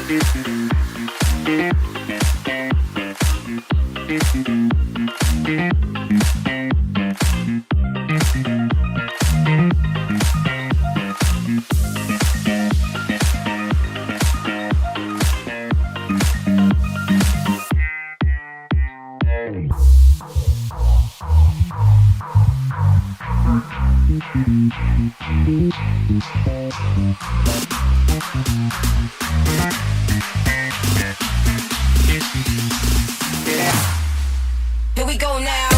Here we go now.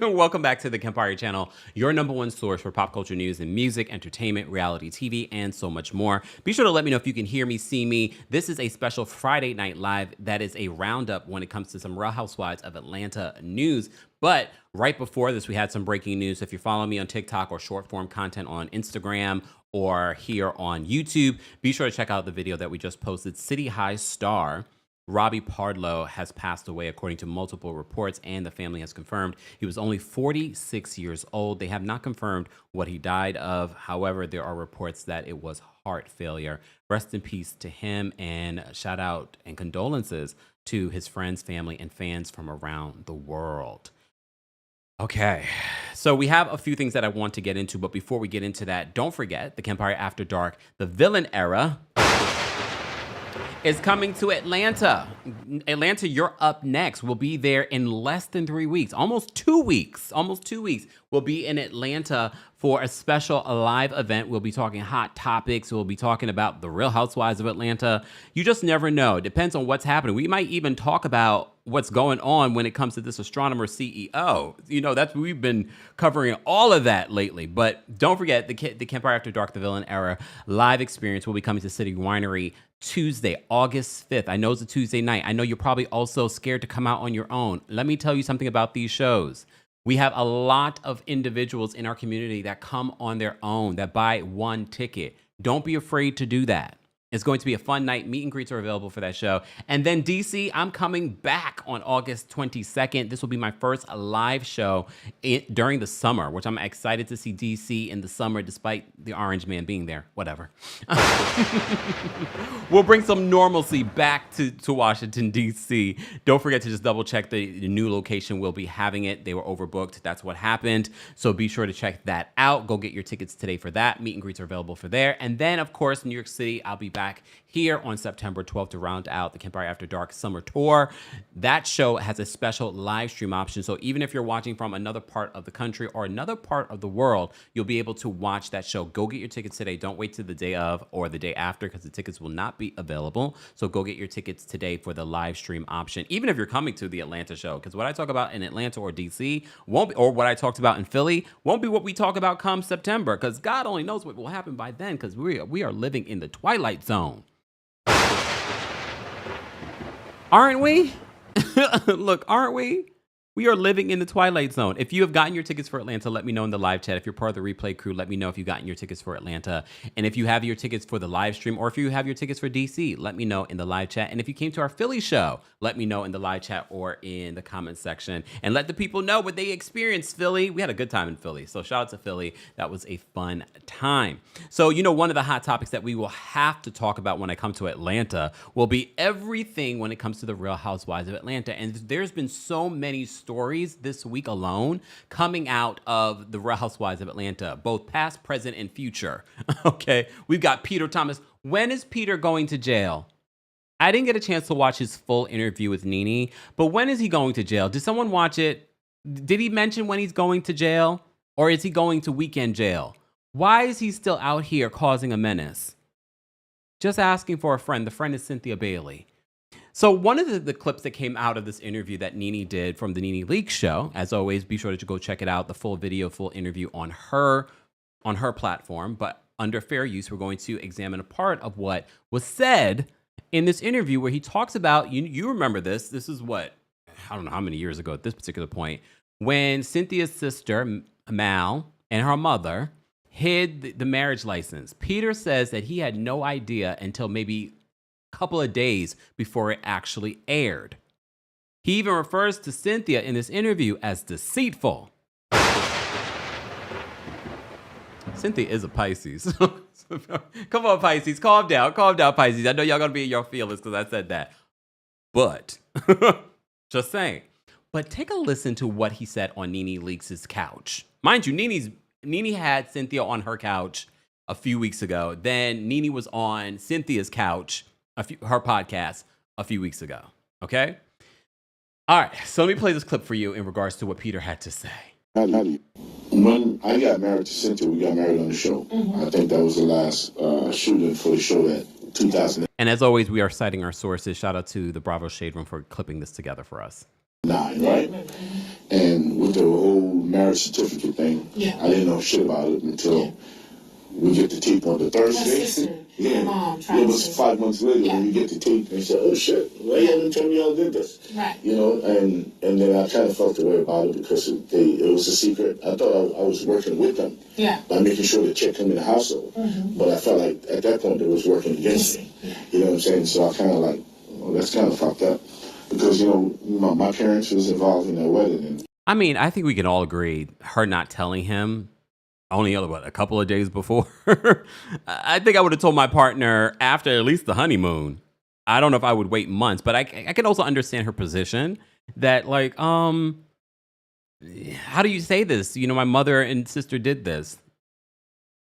Welcome back to the Kempire channel, your number one source for pop culture news and music, entertainment, reality TV, and so much more. Be sure to let me know if you can hear me, see me. This is a special Friday Night Live that is a roundup when it comes to some Real Housewives of Atlanta news. But right before this, we had some breaking news. If you're following me on TikTok or short form content on Instagram or here on YouTube, be sure to check out the video that we just posted. City High star Robbie Pardlow has passed away, according to multiple reports, and the family has confirmed he was only 46 years old. They have not confirmed what he died of. However, there are reports that it was heart failure. Rest in peace to him, and shout out and condolences to his friends, family, and fans from around the world. Okay, so we have a few things that I want to get into, but before we get into that, don't forget the Kempire After Dark, the villain era, is coming to Atlanta. Atlanta, you're up next. We'll be there in less than 3 weeks, almost 2 weeks. We'll be in Atlanta for a special live event. We'll be talking hot topics. We'll be talking about the Real Housewives of Atlanta. You just never know. It depends on what's happening. We might even talk about what's going on when it comes to this astronomer CEO. You know, we've been covering all of that lately. But don't forget, the Kempire After Dark, the villain era live experience will be coming to City Winery Tuesday, August 5th. I know it's a Tuesday night. I know you're probably also scared to come out on your own. Let me tell you something about these shows. We have a lot of individuals in our community that come on their own, that buy one ticket. Don't be afraid to do that. It's going to be a fun night. Meet and greets are available for that show. And then DC, I'm coming back on August 22nd. This will be my first live show during the summer, which I'm excited to see DC in the summer, despite the Orange Man being there. Whatever. We'll bring some normalcy back to Washington, DC. Don't forget to just double check the new location. We'll be having it. They were overbooked. That's what happened. So be sure to check that out. Go get your tickets today for that. Meet and greets are available for there. And then, of course, New York City, I'll be back here on September 12th to round out the Kempire After Dark Summer Tour. That show has a special live stream option. So even if you're watching from another part of the country or another part of the world, you'll be able to watch that show. Go get your tickets today. Don't wait till the day of or the day after, because the tickets will not be available. So go get your tickets today for the live stream option, even if you're coming to the Atlanta show, because what I talk about in Atlanta or DC won't be, or what I talked about in Philly won't be what we talk about come September, because God only knows what will happen by then, because we are living in the twilight zone. Aren't we? Look, aren't we? We are living in the twilight zone. If you have gotten your tickets for Atlanta, let me know in the live chat. If you're part of the replay crew, let me know if you've gotten your tickets for Atlanta. And if you have your tickets for the live stream, or if you have your tickets for DC, let me know in the live chat. And if you came to our Philly show, let me know in the live chat or in the comment section. And let the people know what they experienced, Philly. We had a good time in Philly. So shout out to Philly. That was a fun time. So, you know, one of the hot topics that we will have to talk about when I come to Atlanta will be everything when it comes to the Real Housewives of Atlanta. And there's been so many stories this week alone coming out of the Real Housewives of Atlanta, both past, present, and future. Okay, we've got Peter Thomas. When is Peter going to jail? I didn't get a chance to watch his full interview with Nene, but when is he going to jail? Did someone watch it? Did he mention when he's going to jail? Or is he going to weekend jail? Why is he still out here causing a menace? Just asking for a friend. The friend is Cynthia Bailey. So one of the clips that came out of this interview that Nene did from the Nene Leakes show, as always, be sure to go check it out, the full video, full interview on her platform. But under fair use, we're going to examine a part of what was said in this interview where he talks about, you remember this is what, I don't know how many years ago at this particular point, when Cynthia's sister, Mal, and her mother hid the marriage license. Peter says that he had no idea until maybe a couple of days before it actually aired. He even refers to Cynthia in this interview as deceitful. Cynthia is a Pisces. Come on, Pisces, calm down, Pisces. I know y'all gonna be in your feelings because I said that. But, just saying. But take a listen to what he said on Nene Leakes' couch. Mind you, Nene had Cynthia on her couch a few weeks ago. Then Nene was on Cynthia's couch, her podcast, a few weeks ago. Okay? All right, so let me play this clip for you in regards to what Peter had to say. When I got married to Cynthia, we got married on the show. Mm-hmm. I think that was the last shooting for the show at 2000. And as always, we are citing our sources. Shout out to the Bravo Shade Room for clipping this together for us. 9, right? And with the whole marriage certificate thing, I didn't know shit about it until we get the tape on the Thursday. It was 5 months later when you get the tape and you say, oh shit, why you haven't told me y'all did this? Right. You know, and then I kind of felt the way about it because it was a secret. I thought I was working with them by making sure to check him in the household. Mm-hmm. But I felt like at that point it was working against me. You know what I'm saying? So I kind of like, well, that's kind of fucked up. Because, you know, my parents was involved in their wedding. And I mean, I think we can all agree her not telling him only a couple of days before. I think I would have told my partner after at least the honeymoon. I don't know if I would wait months, but I can also understand her position that like, how do you say this? You know, my mother and sister did this.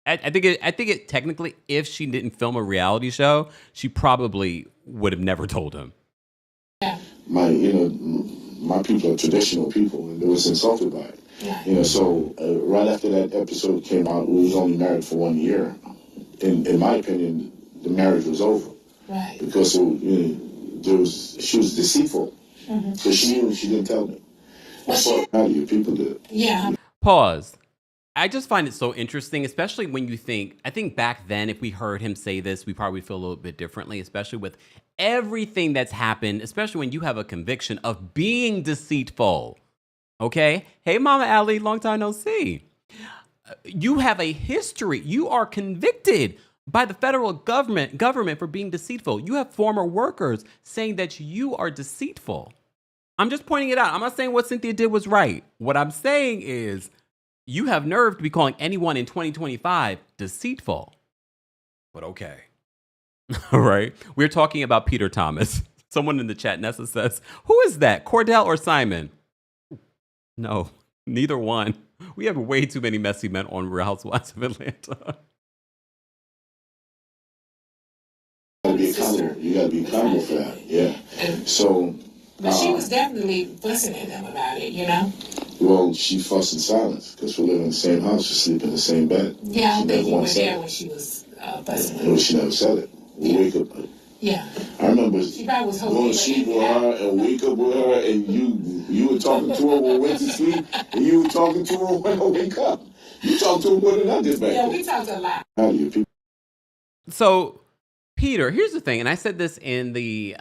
I think it technically, if she didn't film a reality show, she probably would have never told him. My people are traditional people, and they was insulted by it. You know, so right after that episode came out, we was only married for 1 year. In my opinion, the marriage was over. Right. Because she was deceitful. Because she knew she didn't tell me. How do you people do it? Yeah. Pause. I just find it so interesting, especially when you think, I think back then, if we heard him say this, we probably feel a little bit differently, especially with everything that's happened, especially when you have a conviction of being deceitful. Okay? Hey, Mama Allie, long time no see. You have a history. You are convicted by the federal government for being deceitful. You have former workers saying that you are deceitful. I'm just pointing it out. I'm not saying what Cynthia did was right. What I'm saying is, you have nerve to be calling anyone in 2025 deceitful. But okay. All right. We're talking about Peter Thomas. Someone in the chat, Nessa says, who is that, Cordell or Simon? No, neither one. We have way too many messy men on Real Housewives of Atlanta. You gotta be accountable for that. Yeah. So. But she was definitely fussing at them about it, you know? Well, she fussed in silence because we live in the same house, we sleep in the same bed. Yeah, I don't think you were there when she was fussing. No, she never said it. We wake up. Yeah. I remember she probably was going to sleep with her and wake up with her, and you were talking to her when we went to sleep, and you were talking to her when I wake up. You talked to her more than I did back then. Yeah, we talked a lot. How do you people? So, Peter, here's the thing, and I said this in the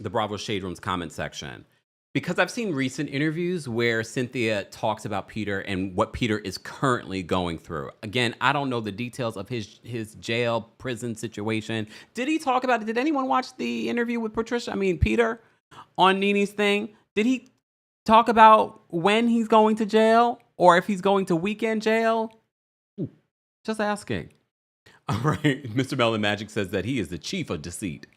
Bravo Shade Room's comment section, because I've seen recent interviews where Cynthia talks about Peter and what Peter is currently going through. Again, I don't know the details of his jail, prison situation. Did he talk about it? Did anyone watch the interview with Peter on Nene's thing? Did he talk about when he's going to jail or if he's going to weekend jail? Just asking. All right. Mr. Melon Magic says that he is the chief of deceit.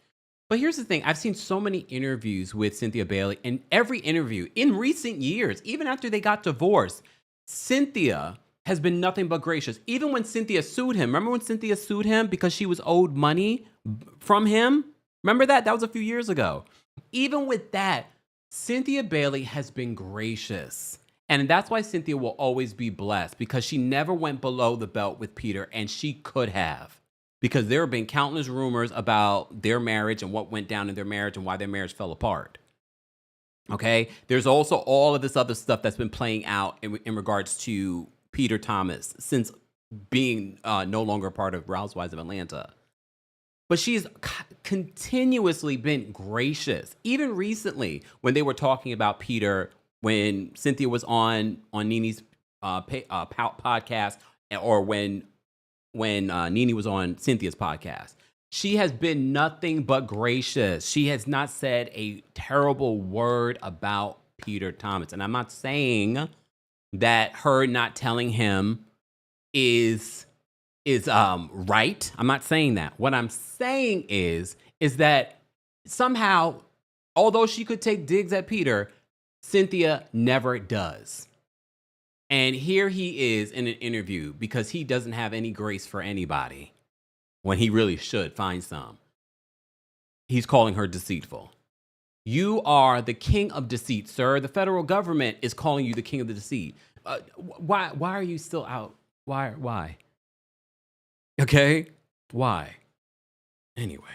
But here's the thing. I've seen so many interviews with Cynthia Bailey, and every interview in recent years, even after they got divorced, Cynthia has been nothing but gracious. Even when Cynthia sued him. Remember when Cynthia sued him because she was owed money from him? Remember that? That was a few years ago. Even with that, Cynthia Bailey has been gracious. And that's why Cynthia will always be blessed, because she never went below the belt with Peter, and she could have. because there have been countless rumors about their marriage and what went down in their marriage and why their marriage fell apart. Okay? There's also all of this other stuff that's been playing out in regards to Peter Thomas since being no longer part of Housewives of Atlanta. But she's continuously been gracious. Even recently, when they were talking about Peter, when Cynthia was on Nene's podcast, or when Nene was on Cynthia's podcast, she has been nothing but gracious. She has not said a terrible word about Peter Thomas. And I'm not saying that her not telling him is right. I'm not saying that. What I'm saying is that somehow, although she could take digs at Peter, Cynthia never does. And here he is in an interview because he doesn't have any grace for anybody when he really should find some. He's calling her deceitful. You are the king of deceit, sir. The federal government is calling you the king of the deceit. Why are you still out? Why? Okay? Why? Anyway.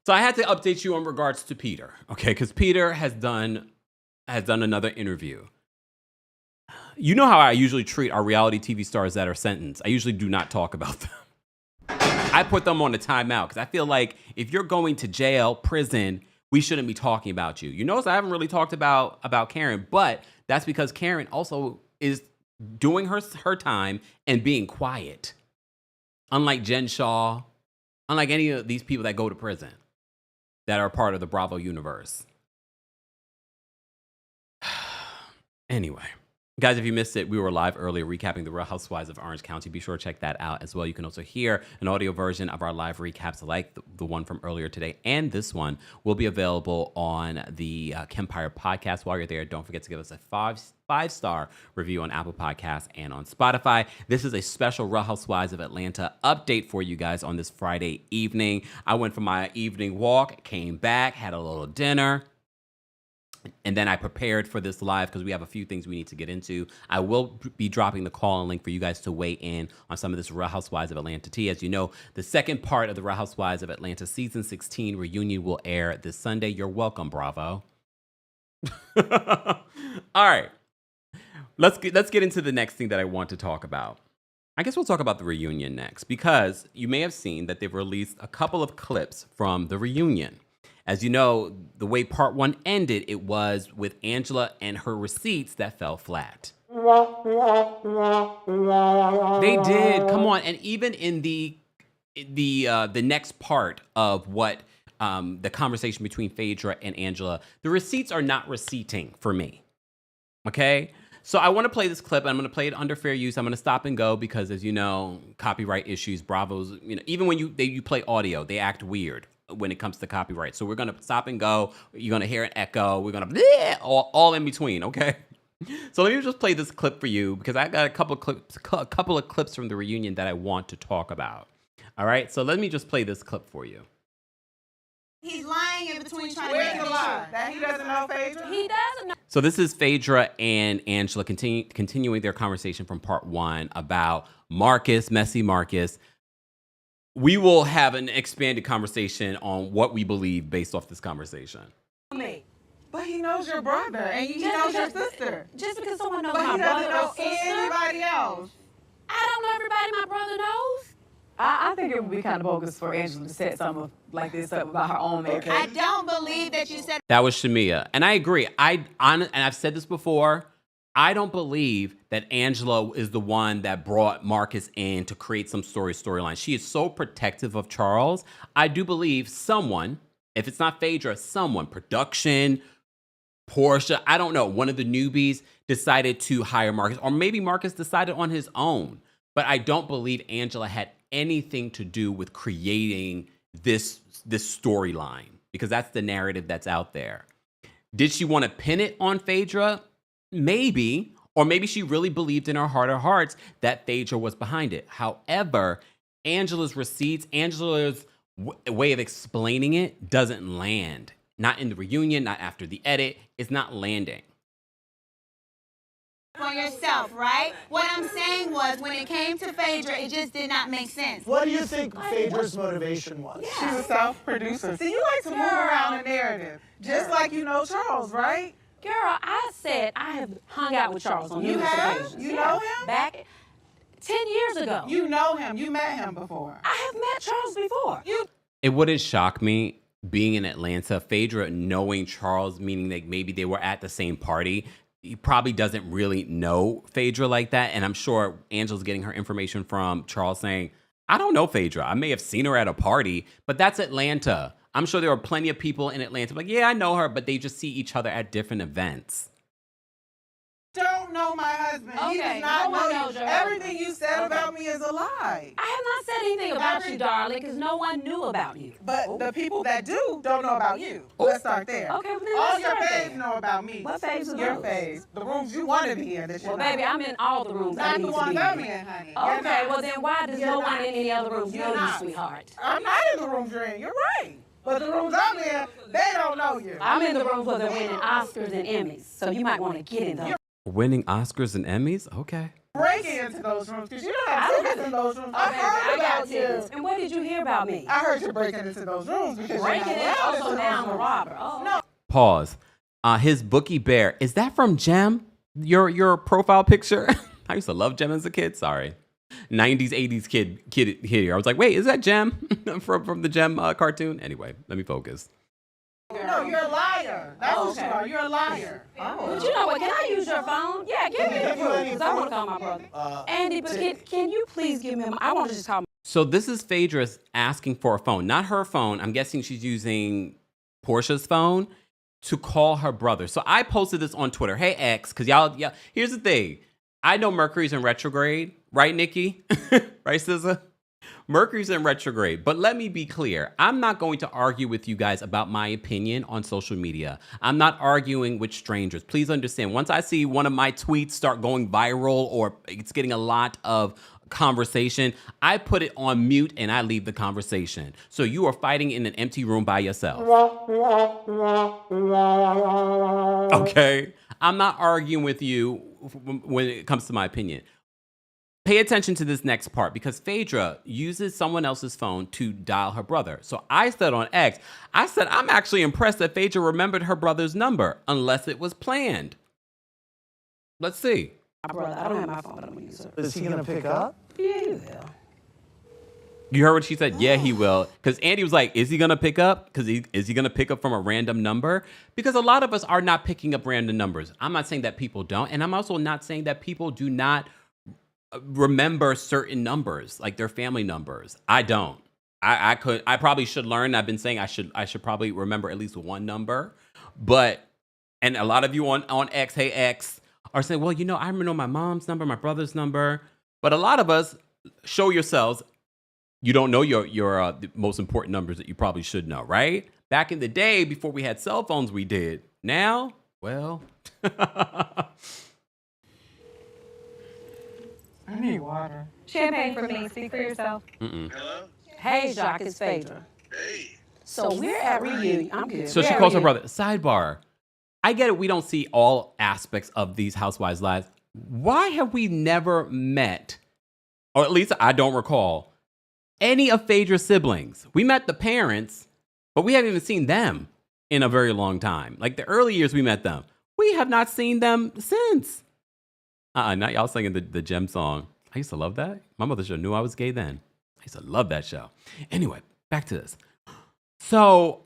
So I had to update you in regards to Peter, okay? Because Peter has done another interview. You know how I usually treat our reality TV stars that are sentenced. I usually do not talk about them. I put them on a timeout because I feel like if you're going to jail, prison, we shouldn't be talking about you. You notice I haven't really talked about Karen, but that's because Karen also is doing her time and being quiet. Unlike Jen Shaw, unlike any of these people that go to prison that are part of the Bravo universe. Anyway, guys, if you missed it, we were live earlier recapping the Real Housewives of Orange County. Be sure to check that out as well. You can also hear an audio version of our live recaps like the one from earlier today. And this one will be available on the Kempire podcast. While you're there, don't forget to give us a five-star review on Apple Podcasts and on Spotify. This is a special Real Housewives of Atlanta update for you guys on this Friday evening. I went for my evening walk, came back, had a little dinner, and then I prepared for this live because we have a few things we need to get into. I will be dropping the call and link for you guys to weigh in on some of this Real Housewives of Atlanta tea. As you know, the second part of the Real Housewives of Atlanta season 16 reunion will air this Sunday. You're welcome, Bravo. All right. Let's get into the next thing that I want to talk about. I guess we'll talk about the reunion next because you may have seen that they've released a couple of clips from the reunion. As you know, the way part one ended, it was with Angela and her receipts that fell flat. They did. Come on. And even in the next part of what the conversation between Phaedra and Angela, the receipts are not receipting for me. Okay? So I want to play this clip. I'm going to play it under fair use. I'm going to stop and go because, as you know, copyright issues, Bravo's, even when you play audio, they act weird when it comes to copyright. So we're going to stop and go. You're going to hear an echo. We're going to all in between, okay? So let me just play this clip for you because I got a couple of clips from the reunion that I want to talk about. All right? So let me just play this clip for you. He's lying in between trying Where's to the make lie? That he doesn't know Phaedra? He doesn't know. So this is Phaedra and Angela continuing their conversation from part one about Messy Marcus. We will have an expanded conversation on what we believe based off this conversation. But he knows your brother and he knows your sister. Just because someone knows But my he doesn't brother know or sister, anybody else. I don't know everybody my brother knows. I think it would be kind of bogus for Angela to set something like this up about her own marriage. Okay. I don't believe that you said. That was Shamia. And I agree. And I've said this before. I don't believe that Angela is the one that brought Marcus in to create some storyline. She is so protective of Charles. I do believe someone, if it's not Phaedra, someone, production, Porsha, I don't know, one of the newbies decided to hire Marcus. Or maybe Marcus decided on his own. But I don't believe Angela had anything to do with creating this storyline because that's the narrative that's out there. Did she want to pin it on Phaedra? Maybe. Or maybe she really believed in her heart of hearts that Phaedra was behind it. However, Angela's receipts, Angela's way of explaining it doesn't land. Not in the reunion, not after the edit. It's not landing. on yourself, right? What I'm saying was, when it came to Phaedra, it just did not make sense. What do you think Phaedra's motivation was? She's a self-producer. See, you like to move around the narrative, just like you know Charles, right? Girl, I said I have hung out with Charles on numerous occasions. You know him? Back 10 years ago. You know him. You met him before. I have met Charles before. It wouldn't shock me being in Atlanta, Phaedra knowing Charles, meaning that maybe they were at the same party. He probably doesn't really know Phaedra like that. And I'm sure Angela's getting her information from Charles saying, I don't know Phaedra. I may have seen her at a party, but that's Atlanta. I'm sure there are plenty of people in Atlanta like, yeah, I know her, but they just see each other at different events. Don't know my husband. He does not know you. Everything you said about me is a lie. I have not said anything about you, darling, because no one knew about you. But the people that do don't know about you. Let's start there. Okay, well, then all let's your start faves there. know about me. What faves are Your those? faves. The rooms you want to be in. Well, baby, I'm in all the rooms I Not need the to ones be I'm in. in, honey. Okay, well then why does no one in any other rooms You're know you, not. sweetheart? I'm not in the rooms you're in. You're right. But the rooms I'm in, they don't know you. I'm in the rooms where they're winning Oscars and Emmys, so you might want to get in those. Winning Oscars and Emmys? Okay. Breaking into those rooms because you don't have tickets in those rooms. I heard about you. And what did you hear about me? I heard you breaking into those rooms because Breaking you're in, not allowed also into now I'm those a rooms. robber. Oh. No. Pause. His Bookie Bear, is that from Gem? Your profile picture? I used to love Gem as a kid. Sorry. 90s, 80s kid here. I was like, wait, is that Gem from the Gem cartoon? Anyway, let me focus. No, you're a liar. That's what you are. You're a liar. But you know what? Can I use your phone? Yeah, give me the phone because I want to call my brother. Andy, but can you please give me I want to just call my So this is Phaedra asking for a phone, not her phone. I'm guessing she's using Portia's phone to call her brother. So I posted this on Twitter. Hey, X, because y'all, here's the thing. I know Mercury's in retrograde, right, Nikki? Right, SZA? Mercury's in retrograde, but let me be clear. I'm not going to argue with you guys about my opinion on social media. I'm not arguing with strangers. Please understand, once I see one of my tweets start going viral or it's getting a lot of conversation, I put it on mute and I leave the conversation. So you are fighting in an empty room by yourself. Okay? I'm not arguing with you when it comes to my opinion. Pay attention to this next part because Phaedra uses someone else's phone to dial her brother. So I said on X, I'm actually impressed that Phaedra remembered her brother's number, unless it was planned. Let's see. My brother. I don't have my phone, but I'm going to use it. Is he going to pick up? Yeah, you will. You heard what she said? Yeah, he will. Because Andy was like, is he going to pick up? Is he going to pick up from a random number? Because a lot of us are not picking up random numbers. I'm not saying that people don't. And I'm also not saying that people do not remember certain numbers, like their family numbers. I don't. I probably should learn. I've been saying I should probably remember at least one number. But, and a lot of you on X, hey X, are saying, well, I remember my mom's number, my brother's number. But a lot of us, show yourselves, you don't know your the most important numbers that you probably should know, right? Back in the day, before we had cell phones, we did. Now, well. I need water. Champagne for me. Speak for yourself. Hello? Hey, Jacques, it's Phaedra. Hey. So we're at reunion. I'm good. So she calls her brother. Sidebar. I get it. We don't see all aspects of these housewives' lives. Why have we never met, or at least I don't recall, any of Phaedra's siblings? We met the parents, but we haven't even seen them in a very long time. Like the early years we met them. We have not seen them since. Not y'all singing the Gem song. I used to love that. My mother sure knew I was gay then. I used to love that show. Anyway, back to this. So,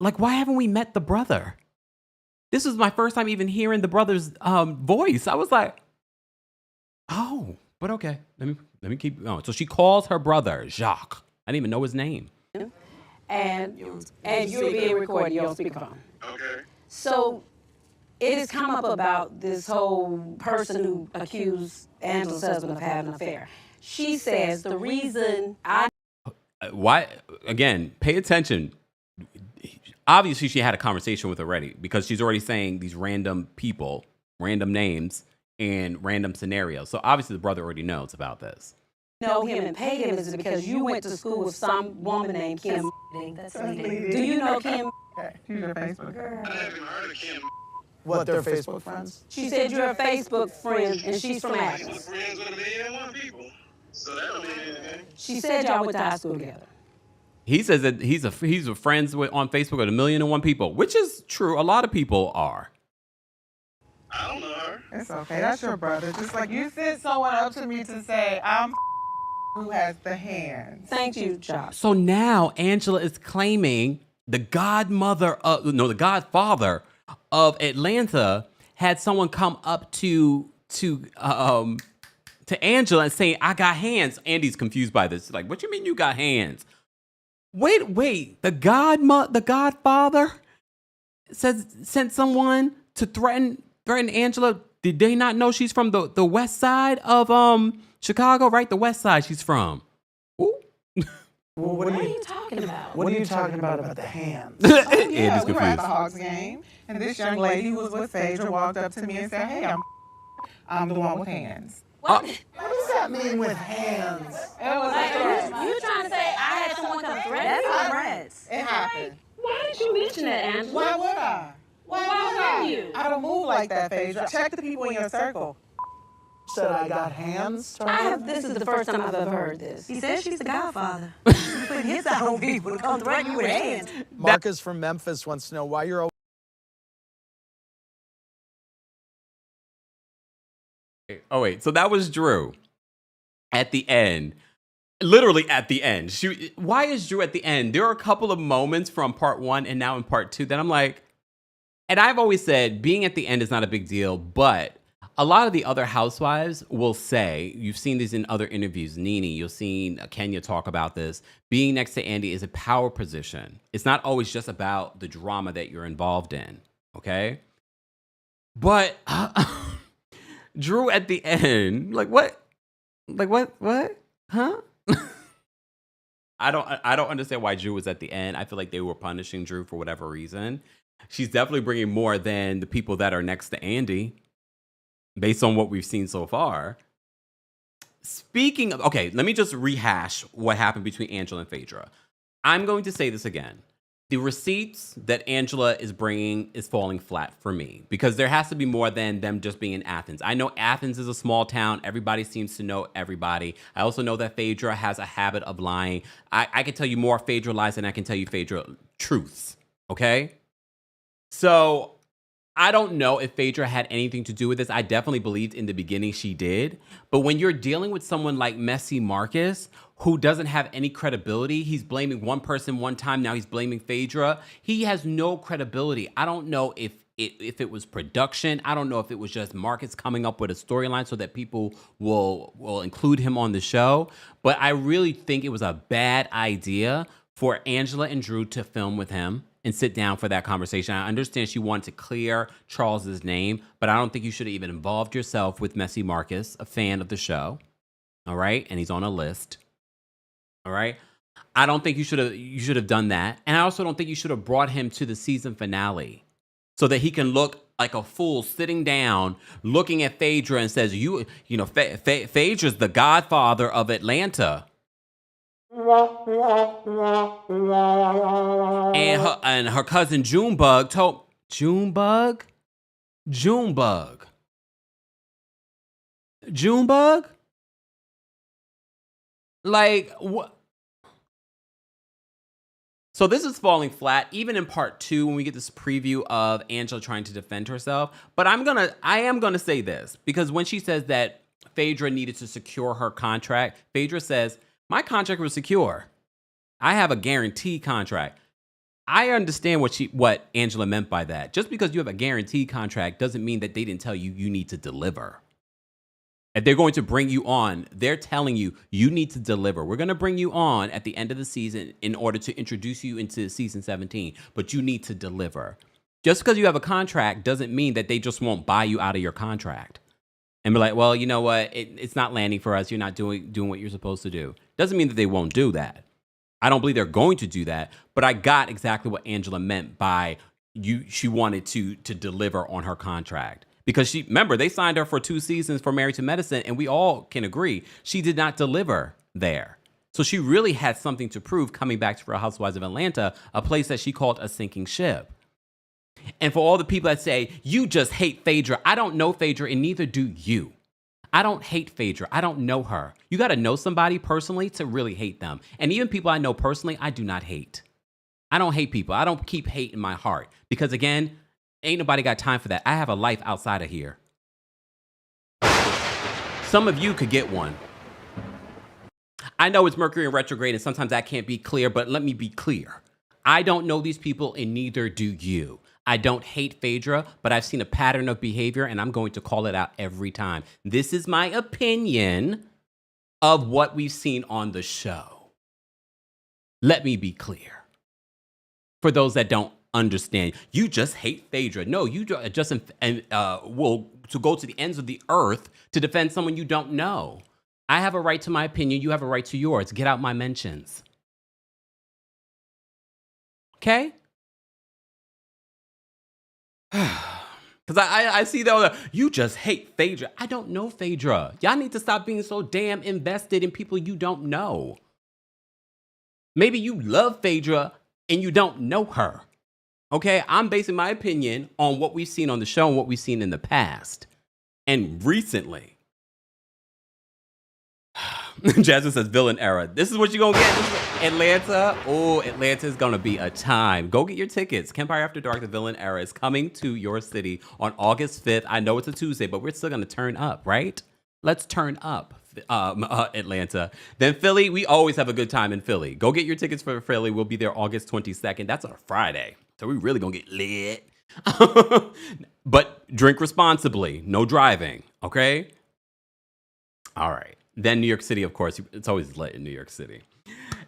like, why haven't we met the brother? This was my first time even hearing the brother's voice. I was like, oh, but okay. Let me keep going. So she calls her brother, Jacques. I didn't even know his name. And you're being recorded. You're on speakerphone. Okay. So it has come up about this whole person who accused Angela's husband of having an affair. She says the reason Why? Again, pay attention. Obviously, she had a conversation with already because she's already saying these random people, random names, and random scenarios. So obviously, the brother already knows about this. know him and paid him is because you went to school with some woman named Kim. Do you know Kim? She's your Facebook. I haven't heard of Kim. What, they're Facebook friends? She said you're a Facebook friend and she's from Athens. Friends with 1,000,001 people. So that don't mean anything. She said y'all went to high school together. He says that he's friends with on Facebook with 1,000,001 people, which is true. A lot of people are. I don't know her. It's okay. That's your brother. Just like you sent someone up to me to say, I'm who has the hands. Thank you, Josh. So now Angela is claiming the godfather of Atlanta had someone come up to Angela and saying, "I got hands." Andy's confused by this. Like, what you mean you got hands? Wait. The godfather sent someone to threaten Angela. Did they not know she's from the west side of Chicago, right? The west side she's from. Ooh. Well, What are you talking about? What are you talking about the hands? Yeah, we were at the Hawks game, and this young lady who was with Phaedra walked up to me and said, "Hey, I'm the one with hands." What does that mean with hands? It was like, You trying to say I had someone come threaten me? That's threats. it happened. Why did you mention that, Angela? Why would I? Why would you? I don't move like that, Phaedra. Check the people in your circle. Said I got hands? This is the first time I've ever heard this. He says she's the godfather. He's putting his out on people to come threaten you with hands. Marcus from Memphis wants to know why you're Oh, wait. So that was Drew at the end. Literally at the end. Why is Drew at the end? There are a couple of moments from part 1 and now in part 2 that I'm like, and I've always said being at the end is not a big deal, but a lot of the other housewives will say, you've seen these in other interviews, Nene, you've seen Kenya talk about this, being next to Andy is a power position. It's not always just about the drama that you're involved in, okay? But Drew at the end, like what? Huh? I don't understand why Drew was at the end. I feel like they were punishing Drew for whatever reason. She's definitely bringing more than the people that are next to Andy, based on what we've seen so far. Speaking of, okay, let me just rehash what happened between Angela and Phaedra. I'm going to say this again. The receipts that Angela is bringing is falling flat for me because there has to be more than them just being in Athens. I know Athens is a small town. Everybody seems to know everybody. I also know that Phaedra has a habit of lying. I can tell you more Phaedra lies than I can tell you Phaedra truths, okay? So I don't know if Phaedra had anything to do with this. I definitely believed in the beginning she did. But when you're dealing with someone like Messy Marcus, who doesn't have any credibility, he's blaming one person one time, now he's blaming Phaedra. He has no credibility. I don't know if it was production. I don't know if it was just Marcus coming up with a storyline so that people will include him on the show. But I really think it was a bad idea for Angela and Drew to film with him and sit down for that conversation. I understand she wanted to clear Charles's name, but I don't think you should have even involved yourself with Messy Marcus, a fan of the show. All right? And he's on a list. All right? I don't think you should have done that. And I also don't think you should have brought him to the season finale so that he can look like a fool sitting down, looking at Phaedra and says, you know, Phaedra's the godfather of Atlanta. And her cousin Junebug told Junebug? Like what? So this is falling flat, even in part 2 when we get this preview of Angela trying to defend herself. But I am gonna say this, because when she says that Phaedra needed to secure her contract, Phaedra says, my contract was secure. I have a guarantee contract. I understand what Angela meant by that. Just because you have a guarantee contract doesn't mean that they didn't tell you you need to deliver. If they're going to bring you on, they're telling you you need to deliver. We're going to bring you on at the end of the season in order to introduce you into season 17, but you need to deliver. Just because you have a contract doesn't mean that they just won't buy you out of your contract and be like, well, you know what? It's not landing for us. You're not doing what you're supposed to do. Doesn't mean that they won't do that. I don't believe they're going to do that, but I got exactly what Angela meant by she wanted to deliver on her contract. Because remember, they signed her for 2 seasons for Married to Medicine, and we all can agree she did not deliver there. So she really had something to prove coming back to Real Housewives of Atlanta, a place that she called a sinking ship. And for all the people that say, you just hate Phaedra, I don't know Phaedra and neither do you. I don't hate Phaedra. I don't know her. You got to know somebody personally to really hate them. And even people I know personally, I do not hate. I don't hate people. I don't keep hate in my heart because, again, ain't nobody got time for that. I have a life outside of here. Some of you could get one. I know it's Mercury in retrograde and sometimes that can't be clear, but let me be clear. I don't know these people and neither do you. I don't hate Phaedra, but I've seen a pattern of behavior and I'm going to call it out every time. This is my opinion of what we've seen on the show. Let me be clear. For those that don't understand, you just hate Phaedra. No, you just will to go to the ends of the earth to defend someone you don't know. I have a right to my opinion. You have a right to yours. Get out my mentions. Okay? Because I see that you just hate Phaedra. I don't know Phaedra. Y'all need to stop being so damn invested in people you don't know. Maybe you love Phaedra and you don't know her. Okay? I'm basing my opinion on what we've seen on the show and what we've seen in the past. And recently. Jasmine says villain era. This is what you're going to get. This is Atlanta. Oh, Atlanta is going to be a time. Go get your tickets. Kempire After Dark, the villain era is coming to your city on August 5th. I know it's a Tuesday, but we're still going to turn up, right? Let's turn up, Atlanta. Then Philly, we always have a good time in Philly. Go get your tickets for Philly. We'll be there August 22nd. That's on a Friday. So we really going to get lit. But drink responsibly. No driving, okay? All right. Then New York City, of course. It's always lit in New York City.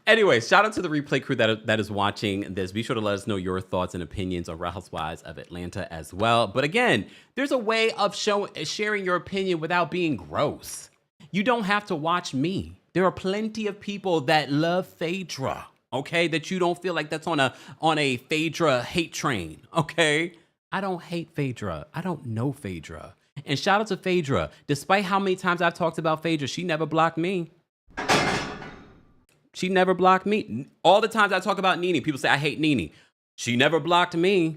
Anyway, shout out to the replay crew that is watching this. Be sure to let us know your thoughts and opinions on Real Housewives of Atlanta as well. But again, there's a way of sharing your opinion without being gross. You don't have to watch me. There are plenty of people that love Phaedra, okay? That you don't feel like that's on a Phaedra hate train, okay? I don't hate Phaedra. I don't know Phaedra. And shout out to Phaedra. Despite how many times I've talked about Phaedra, she never blocked me. She never blocked me. All the times I talk about Nene, people say I hate Nene. She never blocked me.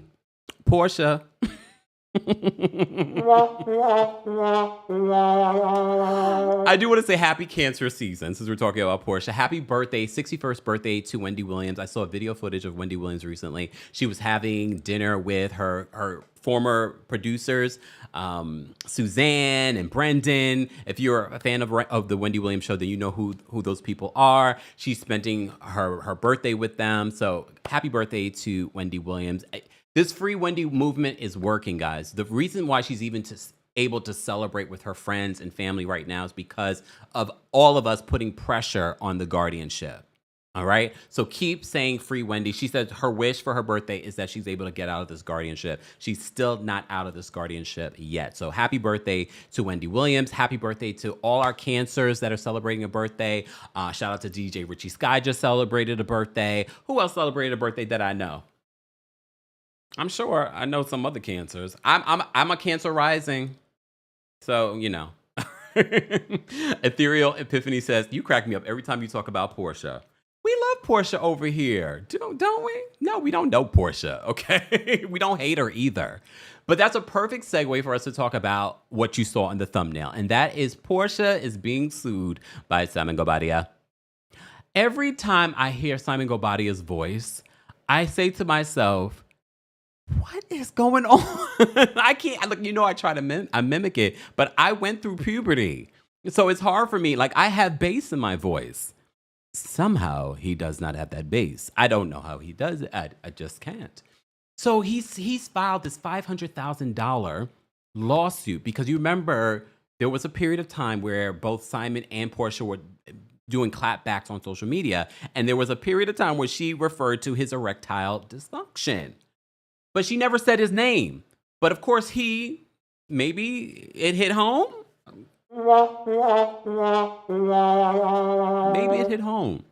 Porsha. I do want to say happy Cancer season since we're talking about Porsha. Happy birthday, 61st birthday to Wendy Williams. I saw a video footage of Wendy Williams recently. She was having dinner with her former producers, Suzanne and Brendan. If you're a fan of the Wendy Williams show, then you know who those people are. She's spending her birthday with them. So happy birthday to Wendy Williams. This Free Wendy movement is working, guys. The reason why she's even able to celebrate with her friends and family right now is because of all of us putting pressure on the guardianship. All right. So keep saying Free Wendy. She said her wish for her birthday is that she's able to get out of this guardianship. She's still not out of this guardianship yet. So happy birthday to Wendy Williams. Happy birthday to all our Cancers that are celebrating a birthday. Shout out to DJ Richie Sky just celebrated a birthday. Who else celebrated a birthday that I know? I'm sure I know some other Cancers. I'm a Cancer rising. So, you know. Ethereal Epiphany says, you crack me up every time you talk about Porsha. We love Porsha over here, don't we? No, we don't know Porsha, okay? We don't hate her either. But that's a perfect segue for us to talk about what you saw in the thumbnail. And that is Porsha is being sued by Simon Guobadia. Every time I hear Simon Guobadia's voice, I say to myself, what is going on? I can't, look, you know, I try to mimic it, but I went through puberty. So it's hard for me. Like, I have bass in my voice. Somehow he does not have that bass. I don't know how he does it. I just can't. So he's filed this $500,000 lawsuit because you remember there was a period of time where both Simon and Porsha were doing clapbacks on social media. And there was a period of time where she referred to his erectile dysfunction. But she never said his name. But of course, maybe it hit home. Maybe it hit home.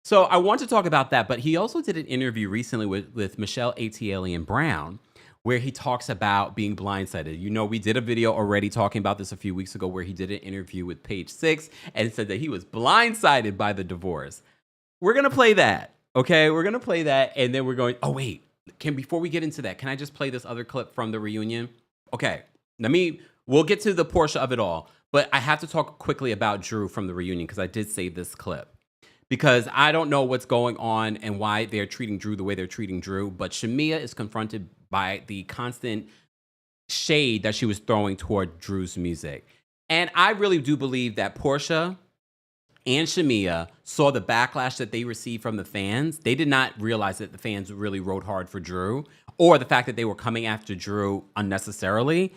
So I want to talk about that. But he also did an interview recently with Michelle A.T. Brown, where he talks about being blindsided. You know, we did a video already talking about this a few weeks ago where he did an interview with Page Six and said that he was blindsided by the divorce. We're going to play that. Okay, we're going to play that. And then we're going, oh, wait. before we get into that, can I just play this other clip from the reunion? Okay, we'll get to the Porsha of it all, but I have to talk quickly about Drew from the reunion because I did save this clip. Because I don't know what's going on and why they're treating Drew the way they're treating Drew, but Shamea is confronted by the constant shade that she was throwing toward Drew's music. And I really do believe that Porsha and Shamea saw the backlash that they received from the fans. They did not realize that the fans really rode hard for Drew, or the fact that they were coming after Drew unnecessarily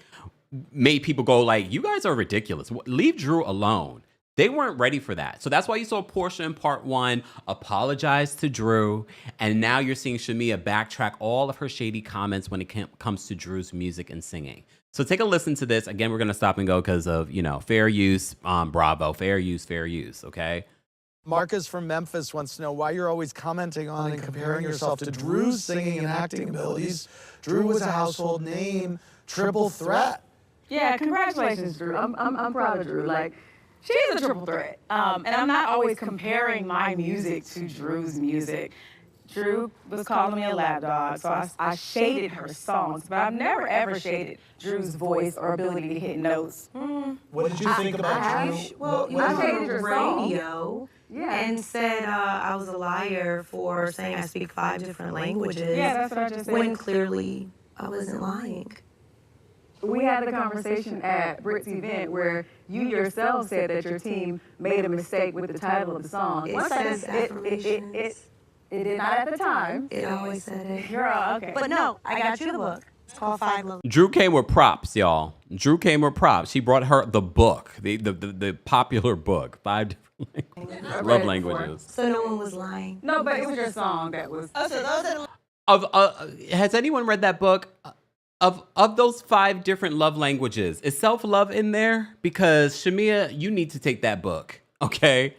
made people go like, you guys are ridiculous. Leave Drew alone. They weren't ready for that. So that's why you saw Porsha in part 1 apologize to Drew. And now you're seeing Shamea backtrack all of her shady comments when it comes to Drew's music and singing. So take a listen to this. Again, we're going to stop and go because of, fair use, Bravo, fair use, okay? Marcus from Memphis wants to know why you're always commenting on and comparing yourself to Drew's singing and acting abilities. Drew was a household name, triple threat. Yeah, congratulations, Drew. I'm proud of Drew. Like, she's a triple threat. And I'm not always comparing my music to Drew's music. Drew was calling me a lapdog, so I shaded her songs, but I've never ever shaded Drew's voice or ability to hit notes. What did you think about Drew? Well, you I shaded on her the radio and said I was a liar for saying I speak 5 different languages. Yeah, that's what I just said. When clearly I wasn't lying. We had a conversation at Britt's event where you yourself said that your team made a mistake with the title of the song. It says affirmations. It did not at the time. It always said it. You're okay. But no, I got you the book. It's called 5 Love. Drew came with props, y'all. Drew came with props. She brought her the book, the popular book, 5 different love languages. So no one was lying. No, but it was your song that was. Oh, so those are Has anyone read that book? Of those 5 different love languages, is self-love in there? Because Shamea, you need to take that book, okay?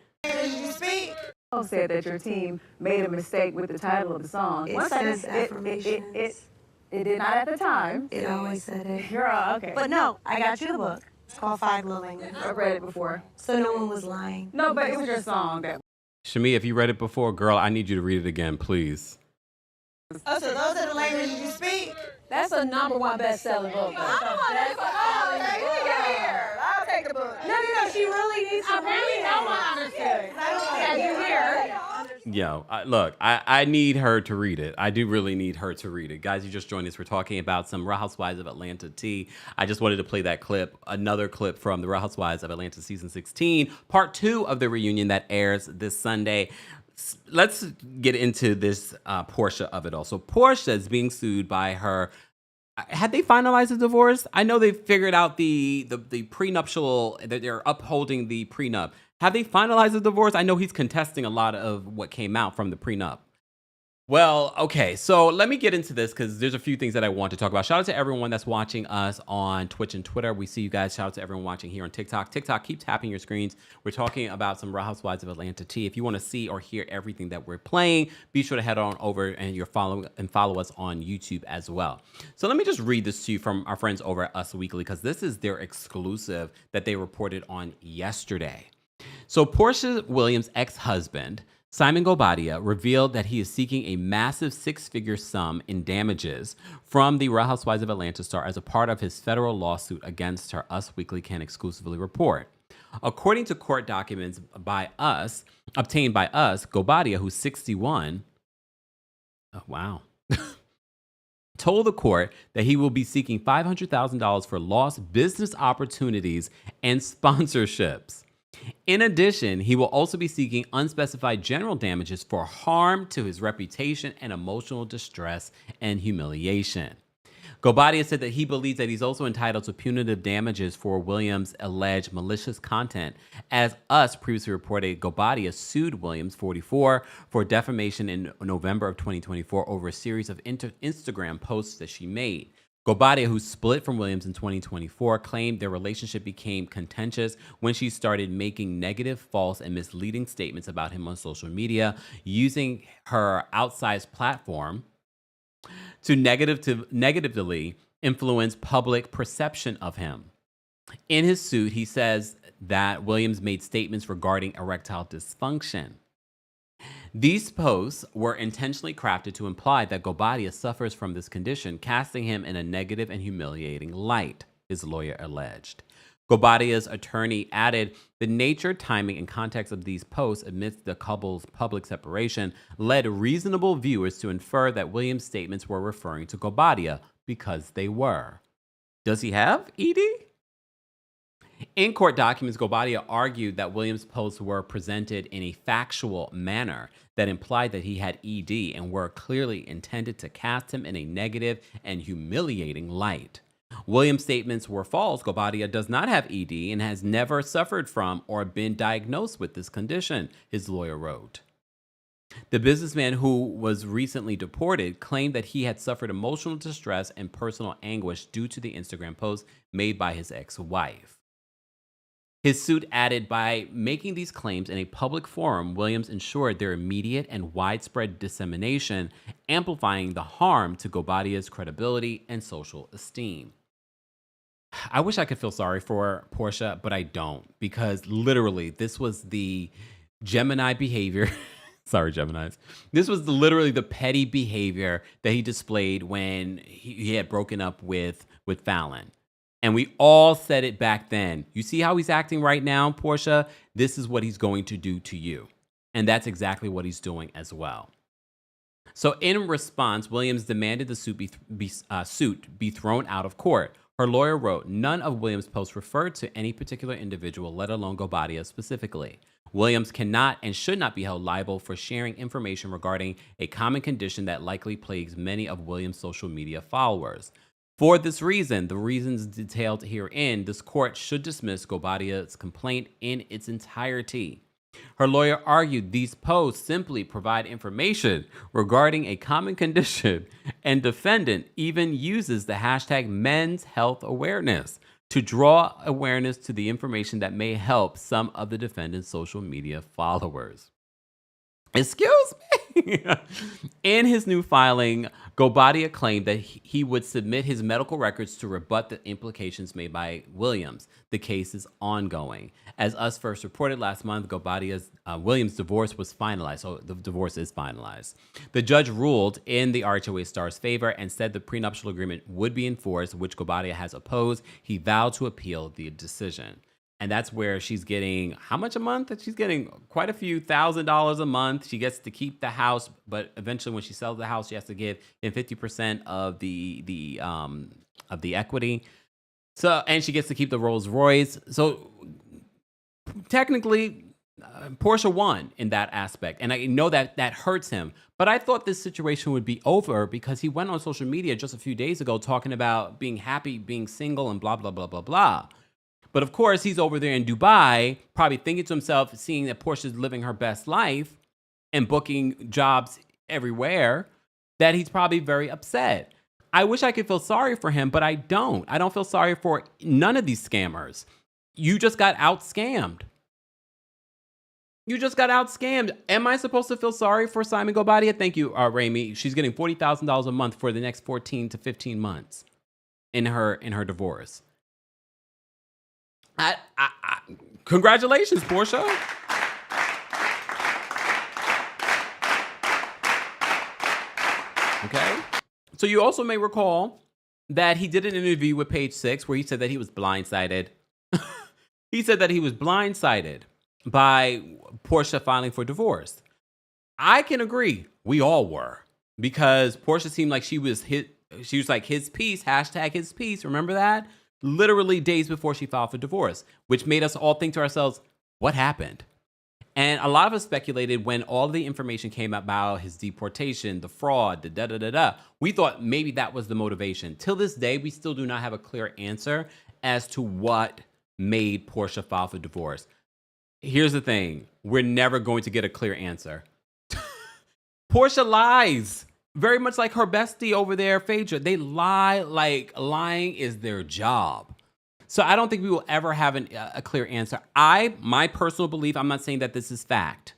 Said that your team made a mistake with the title of the song. It says affirmations. It did not at the time. It always said it. You're okay. But no, I got you the book. It's called 5 Love Languages. I read it before. So no one was lying. No, but it was your song that. Shamea, if you read it before, girl, I need you to read it again, please. Oh, so those are the languages you speak? That's a #1 best-selling book. I'll take the book. No, she really needs to read it. No one understood. Have you heard? Yo, look, I need her to read it. I do really need her to read it. Guys, you just joined us. We're talking about some Real Housewives of Atlanta tea. I just wanted to play that clip, another clip from the Real Housewives of Atlanta season 16, part 2 of the reunion that airs this Sunday. Let's get into this Porsha of it all. So Porsha is being sued by her. Had they finalized the divorce? I know they figured out the prenuptial, that they're upholding the prenup. Have they finalized the divorce? I know he's contesting a lot of what came out from the prenup. Well, okay, so let me get into this because there's a few things that I want to talk about. Shout out to everyone that's watching us on Twitch and Twitter. We see you guys. Shout out to everyone watching here on TikTok. TikTok, keep tapping your screens. We're talking about some Real Housewives of Atlanta tea. If you want to see or hear everything that we're playing, be sure to head on over and follow us on YouTube as well. So let me just read this to you from our friends over at Us Weekly because this is their exclusive that they reported on yesterday. So Porsha Williams' ex-husband, Simon Guobadia, revealed that he is seeking a massive 6-figure sum in damages from the Real Housewives of Atlanta star as a part of his federal lawsuit against her, Us Weekly can exclusively report. According to court documents obtained by us, Guobadia, who's 61, told the court that he will be seeking $500,000 for lost business opportunities and sponsorships. In addition, he will also be seeking unspecified general damages for harm to his reputation and emotional distress and humiliation. Guobadia said that he believes that he's also entitled to punitive damages for Williams' alleged malicious content. As Us previously reported, Guobadia sued Williams, 44, for defamation in November of 2024 over a series of Instagram posts that she made. Guobadia, who split from Williams in 2024, claimed their relationship became contentious when she started making negative, false, and misleading statements about him on social media, using her outsized platform to negatively influence public perception of him. In his suit, he says that Williams made statements regarding erectile dysfunction. These posts were intentionally crafted to imply that Guobadia suffers from this condition, casting him in a negative and humiliating light, his lawyer alleged. Guobadia's attorney added, the nature, timing, and context of these posts amidst the couple's public separation led reasonable viewers to infer that Williams' statements were referring to Guobadia because they were. Does he have ED? In court documents, Guobadia argued that Williams' posts were presented in a factual manner that implied that he had ED and were clearly intended to cast him in a negative and humiliating light. Williams' statements were false. Guobadia does not have ED and has never suffered from or been diagnosed with this condition, his lawyer wrote. The businessman, who was recently deported, claimed that he had suffered emotional distress and personal anguish due to the Instagram post made by his ex-wife. His suit added, by making these claims in a public forum, Williams ensured their immediate and widespread dissemination, amplifying the harm to Guobadia's credibility and social esteem. I wish I could feel sorry for Porsha, but I don't, because literally this was the Gemini behavior. Sorry, Geminis. This was literally the petty behavior that he displayed when he had broken up with Fallon. And we all said it back then. You see how he's acting right now, Porsha? This is what he's going to do to you. And that's exactly what he's doing as well. So in response, Williams demanded the suit be thrown out of court. Her lawyer wrote, none of Williams' posts referred to any particular individual, let alone Guobadia specifically. Williams cannot and should not be held liable for sharing information regarding a common condition that likely plagues many of Williams' social media followers. For this reason, the reasons detailed herein, this court should dismiss Guobadia's complaint in its entirety. Her lawyer argued these posts simply provide information regarding a common condition, and defendant even uses the hashtag men's health awareness to draw awareness to the information that may help some of the defendant's social media followers. Excuse me? In his new filing, Guobadia claimed that he would submit his medical records to rebut the implications made by Williams. The case is ongoing. As Us First reported last month, Williams' divorce was finalized. So the divorce is finalized. The judge ruled in the RHOA star's favor and said the prenuptial agreement would be enforced, which Guobadia has opposed. He vowed to appeal the decision. And that's where she's getting, how much a month? She's getting quite a few $1,000s a month. She gets to keep the house, but eventually when she sells the house, she has to give him 50% of the equity. So, and she gets to keep the Rolls Royce. So technically, Porsha won in that aspect. And I know that hurts him. But I thought this situation would be over because he went on social media just a few days ago talking about being happy, being single, and blah, blah, blah, blah, blah. But of course, he's over there in Dubai, probably thinking to himself, seeing that Portia's living her best life and booking jobs everywhere, that he's probably very upset. I wish I could feel sorry for him, but I don't. I don't feel sorry for none of these scammers. You just got out-scammed. You just got out-scammed. Am I supposed to feel sorry for Simon Guobadia? Thank you, Rami. She's getting $40,000 a month for the next 14 to 15 months in her divorce. Congratulations, Porsha. Okay. So you also may recall that he did an interview with Page Six where he said that he was blindsided. He said that he was blindsided by Porsha filing for divorce. I can agree. We all were, because Porsha seemed like she was like his piece, hashtag his piece. Remember that? Literally days before she filed for divorce, which made us all think to ourselves, what happened? And a lot of us speculated when all the information came about his deportation, the fraud, the da-da-da-da. We thought maybe that was the motivation. Till this day, we still do not have a clear answer as to what made Porsha file for divorce. Here's the thing. We're never going to get a clear answer. Porsha lies. Very much like her bestie over there, Phaedra. They lie like lying is their job. So I don't think we will ever have a clear answer. My personal belief, I'm not saying that this is fact.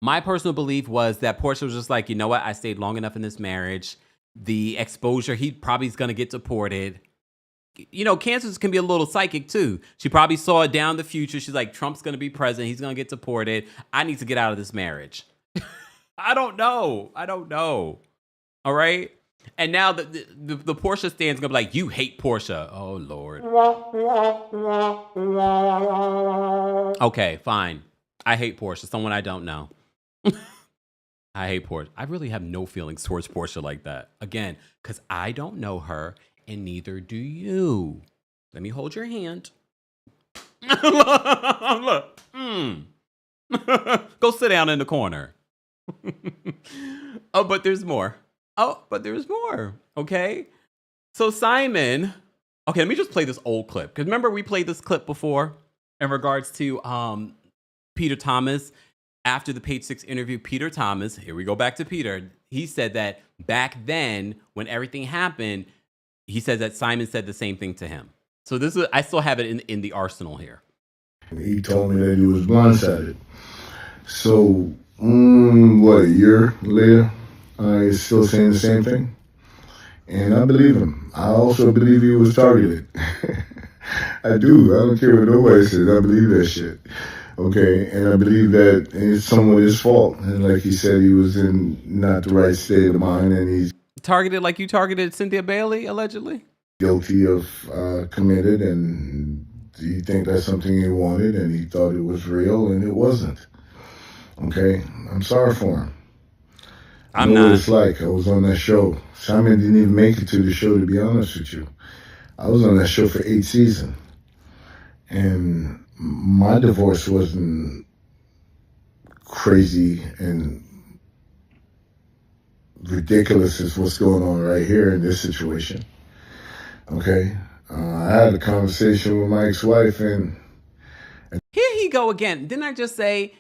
My personal belief was that Porsha was just like, you know what? I stayed long enough in this marriage. The exposure, he probably is going to get deported. You know, cancers can be a little psychic too. She probably saw it down the future. She's like, Trump's going to be president. He's going to get deported. I need to get out of this marriage. I don't know. All right. And now the Porsha stand's gonna be like, you hate Porsha. Oh Lord. Okay, fine. I hate Porsha. Someone I don't know. I hate Porsha. I really have no feelings towards Porsha like that. Again, because I don't know her, and neither do you. Let me hold your hand. Look. Go sit down in the corner. But there's more. Okay. So Simon. Okay, let me just play this old clip. Because remember we played this clip before in regards to Peter Thomas. After the Page 6 interview, Peter Thomas, here we go back to Peter. He said that back then, when everything happened, he said that Simon said the same thing to him. So this is, I still have it in the arsenal here. He told me that he was blindsided. So, a year later, he's still saying the same thing. And I believe him. I also believe he was targeted. I do. I don't care what nobody says. I believe that shit. Okay, and I believe that it's somewhat his fault. And like he said, he was in not the right state of mind, and he's targeted like you targeted Cynthia Bailey, allegedly? Guilty of committed, and he think that's something he wanted, and he thought it was real, and it wasn't. Okay, I'm sorry for him. I know what it's like. I was on that show. Simon didn't even make it to the show, to be honest with you. I was on that show for 8 seasons. And my divorce wasn't crazy and ridiculous as what's going on right here in this situation. Okay? I had a conversation with my ex-wife and here he go again. Didn't I just say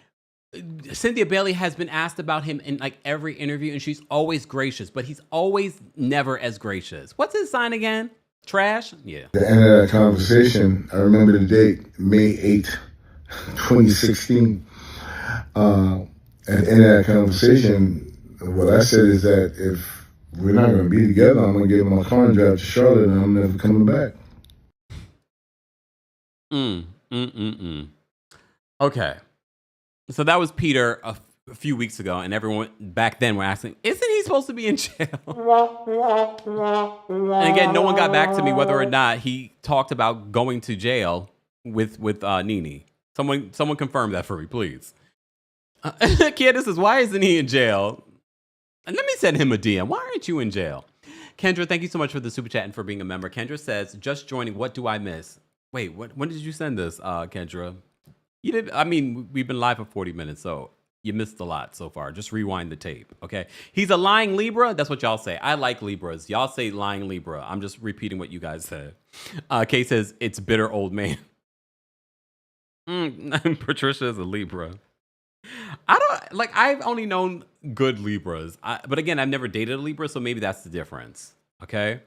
Cynthia Bailey has been asked about him in like every interview and she's always gracious, but he's always never as gracious. What's his sign again? Trash? Yeah. At the end of that conversation, I remember the date, May 8th, 2016. At the end of that conversation, what I said is that if we're not going to be together, I'm going to give my car and drive to Charlotte and I'm never coming back. Okay. So that was Peter a few weeks ago, and everyone back then were asking, isn't he supposed to be in jail? And again, no one got back to me whether or not he talked about going to jail with Nene. Someone confirm that for me, please. Candace says, why isn't he in jail? And let me send him a DM. Why aren't you in jail? Kendra, thank you so much for the super chat and for being a member. Kendra says, just joining, what do I miss? Wait, when did you send this, Kendra? You did. I mean, we've been live for 40 minutes, so you missed a lot so far. Just rewind the tape, okay? He's a lying Libra. That's what y'all say. I like Libras. Y'all say lying Libra. I'm just repeating what you guys said. Kay says, it's bitter old man. Patricia is a Libra. I've only known good Libras. But again, I've never dated a Libra, so maybe that's the difference, okay?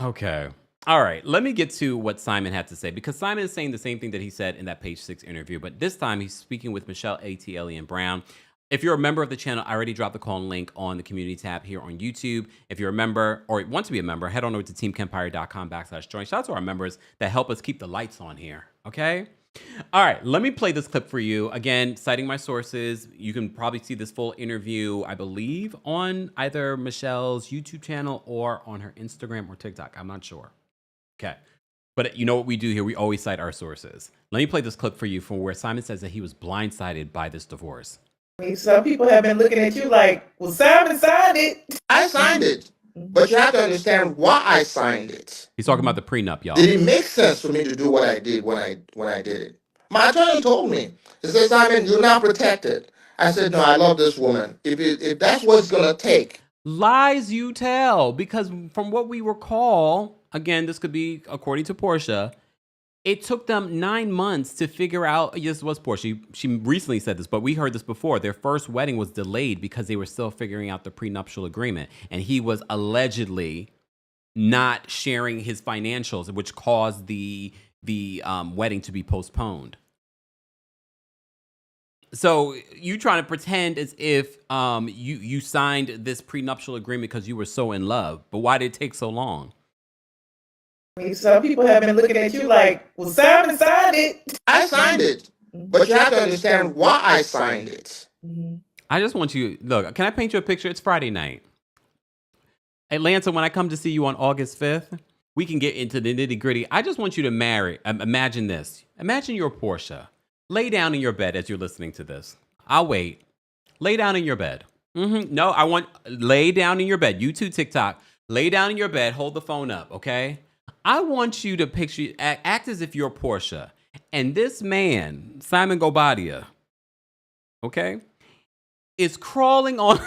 Okay. All right, let me get to what Simon had to say, because Simon is saying the same thing that he said in that Page 6 interview, but this time he's speaking with Michelle A.T. Ellie and Brown. If you're a member of the channel, I already dropped the call and link on the community tab here on YouTube. If you're a member or want to be a member, head on over to TheKempire.com/join. Shout out to our members that help us keep the lights on here, okay? All right, let me play this clip for you. Again, citing my sources, you can probably see this full interview, I believe, on either Michelle's YouTube channel or on her Instagram or TikTok. I'm not sure. Okay, but you know what we do here? We always cite our sources. Let me play this clip for you from where Simon says that he was blindsided by this divorce. Some people have been looking at you like, well, Simon signed it. I signed it, but you have to understand why I signed it. He's talking about the prenup, y'all. Did it make sense for me to do what I did when I did it? My attorney told me, he said, Simon, you're not protected. I said, no, I love this woman. If that's what it's going to take. Lies you tell, because from what we recall, again, this could be according to Porsha, it took them 9 months to figure out, yes, it was Porsha. She recently said this, but we heard this before. Their first wedding was delayed because they were still figuring out the prenuptial agreement. And he was allegedly not sharing his financials, which caused the wedding to be postponed. So you trying to pretend as if you signed this prenuptial agreement because you were so in love, but why did it take so long? Some people have been looking at you like, well, Simon signed it. I signed it, But you have to understand why I signed it. I just want you, look, can I paint you a picture? It's Friday night. Atlanta, when I come to see you on August 5th, we can get into the nitty gritty. I just want you to imagine this. Imagine you're Porsha. Lay down in your bed as you're listening to this. I'll wait. Lay down in your bed. No, lay down in your bed. You too, TikTok. Lay down in your bed. Hold the phone up, okay? I want you to picture, act as if you're Porsha. And this man, Simon Guobadia, okay, is crawling on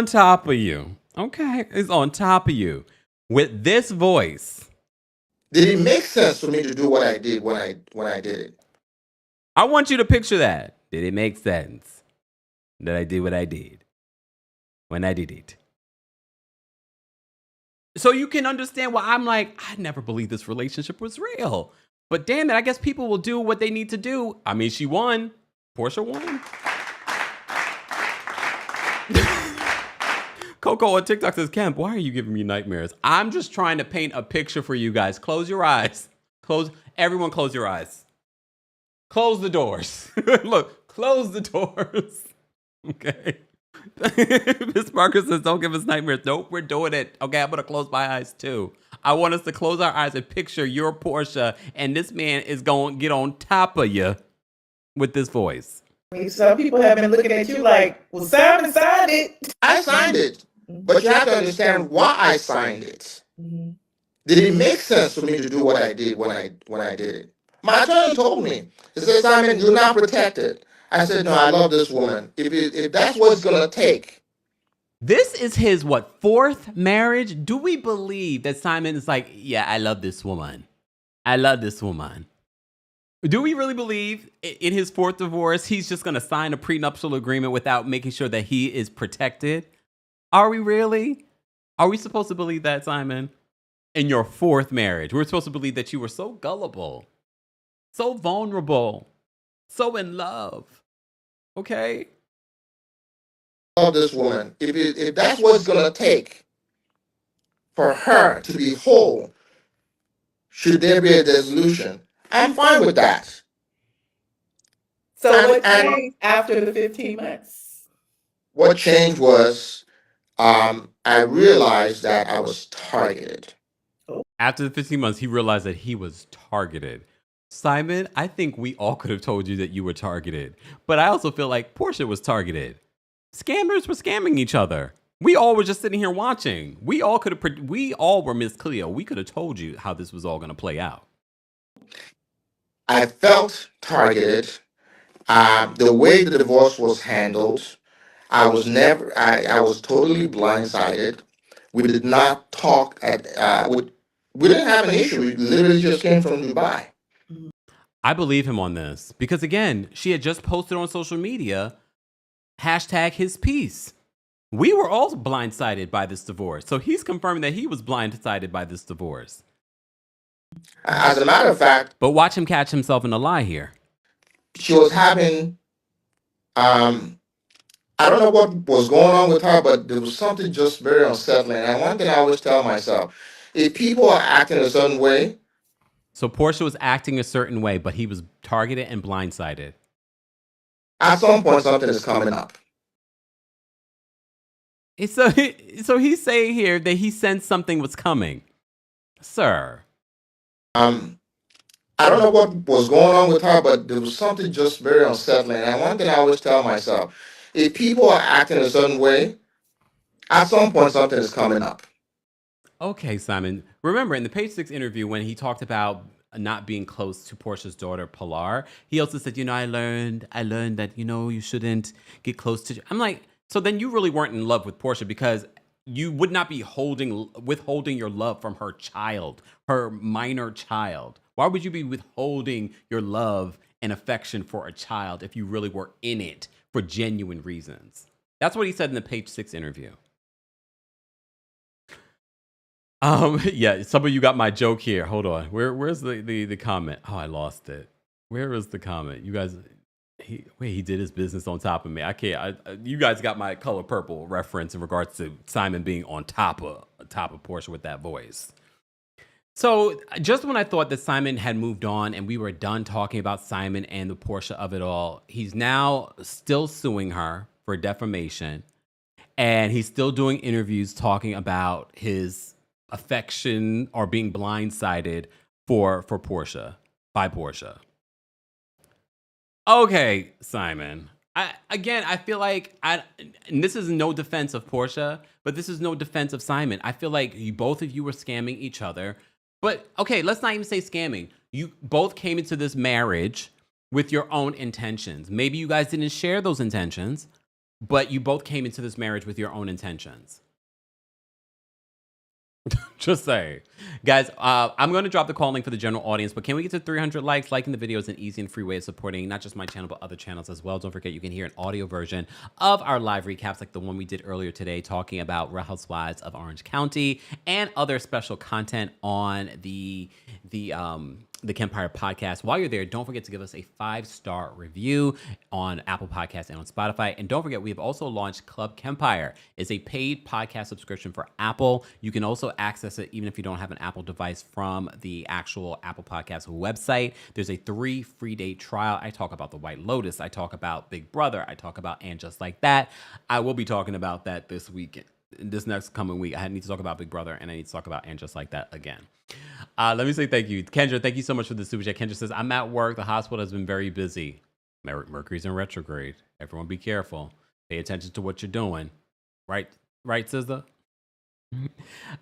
top of you. Okay, is on top of you with this voice. Did it make sense for me to do what I did when I did it? I want you to picture that. Did it make sense that I did what I did when I did it? So you can understand why I'm like, I never believed this relationship was real. But damn it, I guess people will do what they need to do. I mean, she won. Porsha won. Coco on TikTok says, Kemp, why are you giving me nightmares? I'm just trying to paint a picture for you guys. Close your eyes. Everyone close your eyes. Close the doors. Look, close the doors. Okay. Miss Parker says, don't give us nightmares. Nope, we're doing it. Okay, I'm going to close my eyes too. I want us to close our eyes and picture your Porsha, and this man is going to get on top of you with this voice. Some people have been looking at you like, well, Simon signed it. I signed it, but you have to understand why I signed it. Did it make sense for me to do what I did when I did it? My attorney told me, he said, Simon, you're not protected. I said, no, I love this woman. If that's what it's going to take. This is his, fourth marriage? Do we believe that Simon is like, yeah, I love this woman. I love this woman. Do we really believe in his fourth divorce, he's just going to sign a prenuptial agreement without making sure that he is protected? Are we really? Are we supposed to believe that, Simon? In your fourth marriage, we're supposed to believe that you were so gullible, so vulnerable, so in love. Okay? Love this woman. If that's what it's going to take for her to be whole, should there be a dissolution, I'm fine with that. So what changed after the 15 months? What changed was I realized that I was targeted. After the 15 months, he realized that he was targeted. Simon, I think we all could have told you that you were targeted. But I also feel like Porsha was targeted. Scammers were scamming each other. We all were just sitting here watching. We all were Miss Cleo. We could have told you how this was all going to play out. I felt targeted. The way the divorce was handled, I was totally blindsided. We did not talk we didn't have an issue. We literally just came from Dubai. I believe him on this because, again, she had just posted on social media, #HisPeace. We were all blindsided by this divorce. So he's confirming that he was blindsided by this divorce. As a matter of fact. But watch him catch himself in a lie here. She was having, I don't know what was going on with her, but there was something just very unsettling. And one thing I always tell myself, if people are acting a certain way. So Porsha was acting a certain way, but he was targeted and blindsided. At some point, something is coming up. So he's saying here that he sensed something was coming. Sir. I don't know what was going on with her, but there was something just very unsettling. And one thing I always tell myself, if people are acting a certain way, at some point something is coming up. Okay, Simon. Remember in the Page 6 interview when he talked about not being close to Porsha's daughter, Pilar, he also said, I learned that, you shouldn't get close to... I'm like, so then you really weren't in love with Porsha because you would not be withholding your love from her child, her minor child. Why would you be withholding your love and affection for a child if you really were in it for genuine reasons? That's what he said in the Page 6 interview. Yeah, some of you got my joke here. Hold on. Where's the comment? Oh, I lost it. Where is the comment? You guys, he did his business on top of me. I can't. You guys got my Color Purple reference in regards to Simon being on top of Porsha with that voice. So just when I thought that Simon had moved on and we were done talking about Simon and the Porsha of it all, he's now still suing her for defamation. And he's still doing interviews talking about his affection or being blindsided for Porsha, by Porsha. Okay, Simon. I feel like, and this is no defense of Porsha, but this is no defense of Simon. I feel like both of you were scamming each other. But okay, let's not even say scamming. You both came into this marriage with your own intentions. Maybe you guys didn't share those intentions, but you both came into this marriage with your own intentions. Just say. Guys, I'm going to drop the call link for the general audience, but can we get to 300 likes? Liking the video is an easy and free way of supporting not just my channel, but other channels as well. Don't forget, you can hear an audio version of our live recaps like the one we did earlier today, talking about Real Housewives of Orange County and other special content on the Kempire podcast. While you're there, don't forget to give us a 5-star review on Apple Podcasts and on Spotify. And don't forget, we have also launched Club Kempire. It's a paid podcast subscription for Apple. You can also access it even if you don't have an Apple device from the actual Apple Podcast website. There's a 3 free day trial. I talk about The White Lotus. I talk about Big Brother. I talk about And Just Like That. I will be talking about that this weekend. This next coming week. I need to talk about Big Brother and I need to talk about And Just Like That again. Let me say thank you. Kendra, thank you so much for the super chat. Kendra says, I'm at work. The hospital has been very busy. Mercury's in retrograde. Everyone be careful. Pay attention to what you're doing. Right, SZA?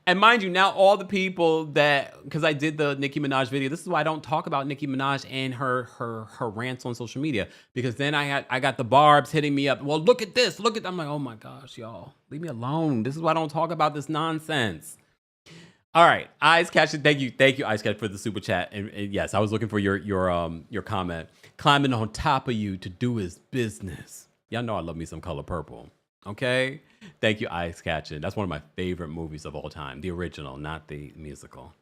And mind you, now all the people that, because I did the Nicki Minaj video, this is why I don't talk about Nicki Minaj and her rants on social media, because then I got the barbs hitting me up. Well, look at this. I'm like, oh my gosh, y'all, leave me alone. This is why I don't talk about this nonsense. All right, Eyes Catching. Thank you, Eyes Catch, for the super chat. And yes, I was looking for your comment. Climbing on top of you to do his business. Y'all know I love me some Color Purple. Okay, thank you, Eyes Catching. That's one of my favorite movies of all time. The original, not the musical.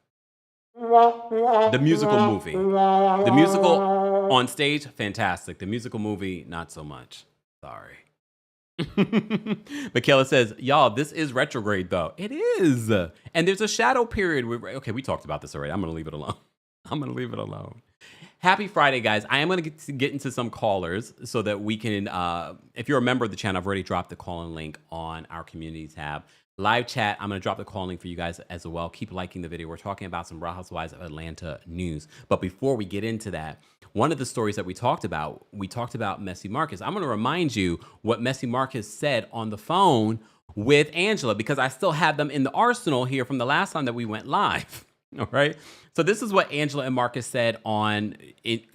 The musical movie. The musical on stage, fantastic. The musical movie, not so much. Sorry. Michaela says, y'all, this is retrograde though. It is. And there's a shadow period. Okay, we talked about this already. I'm going to leave it alone. Happy Friday, guys. I am going to get into some callers so that we can, if you're a member of the channel, I've already dropped the call-in link on our community tab. Live chat, I'm going to drop the call link for you guys as well. Keep liking the video. We're talking about some Real Housewives of Atlanta news. But before we get into that, one of the stories that we talked about Messy Marcus. I'm going to remind you what Messy Marcus said on the phone with Angela, because I still have them in the arsenal here from the last time that we went live. All right. So this is what Angela and Marcus said on it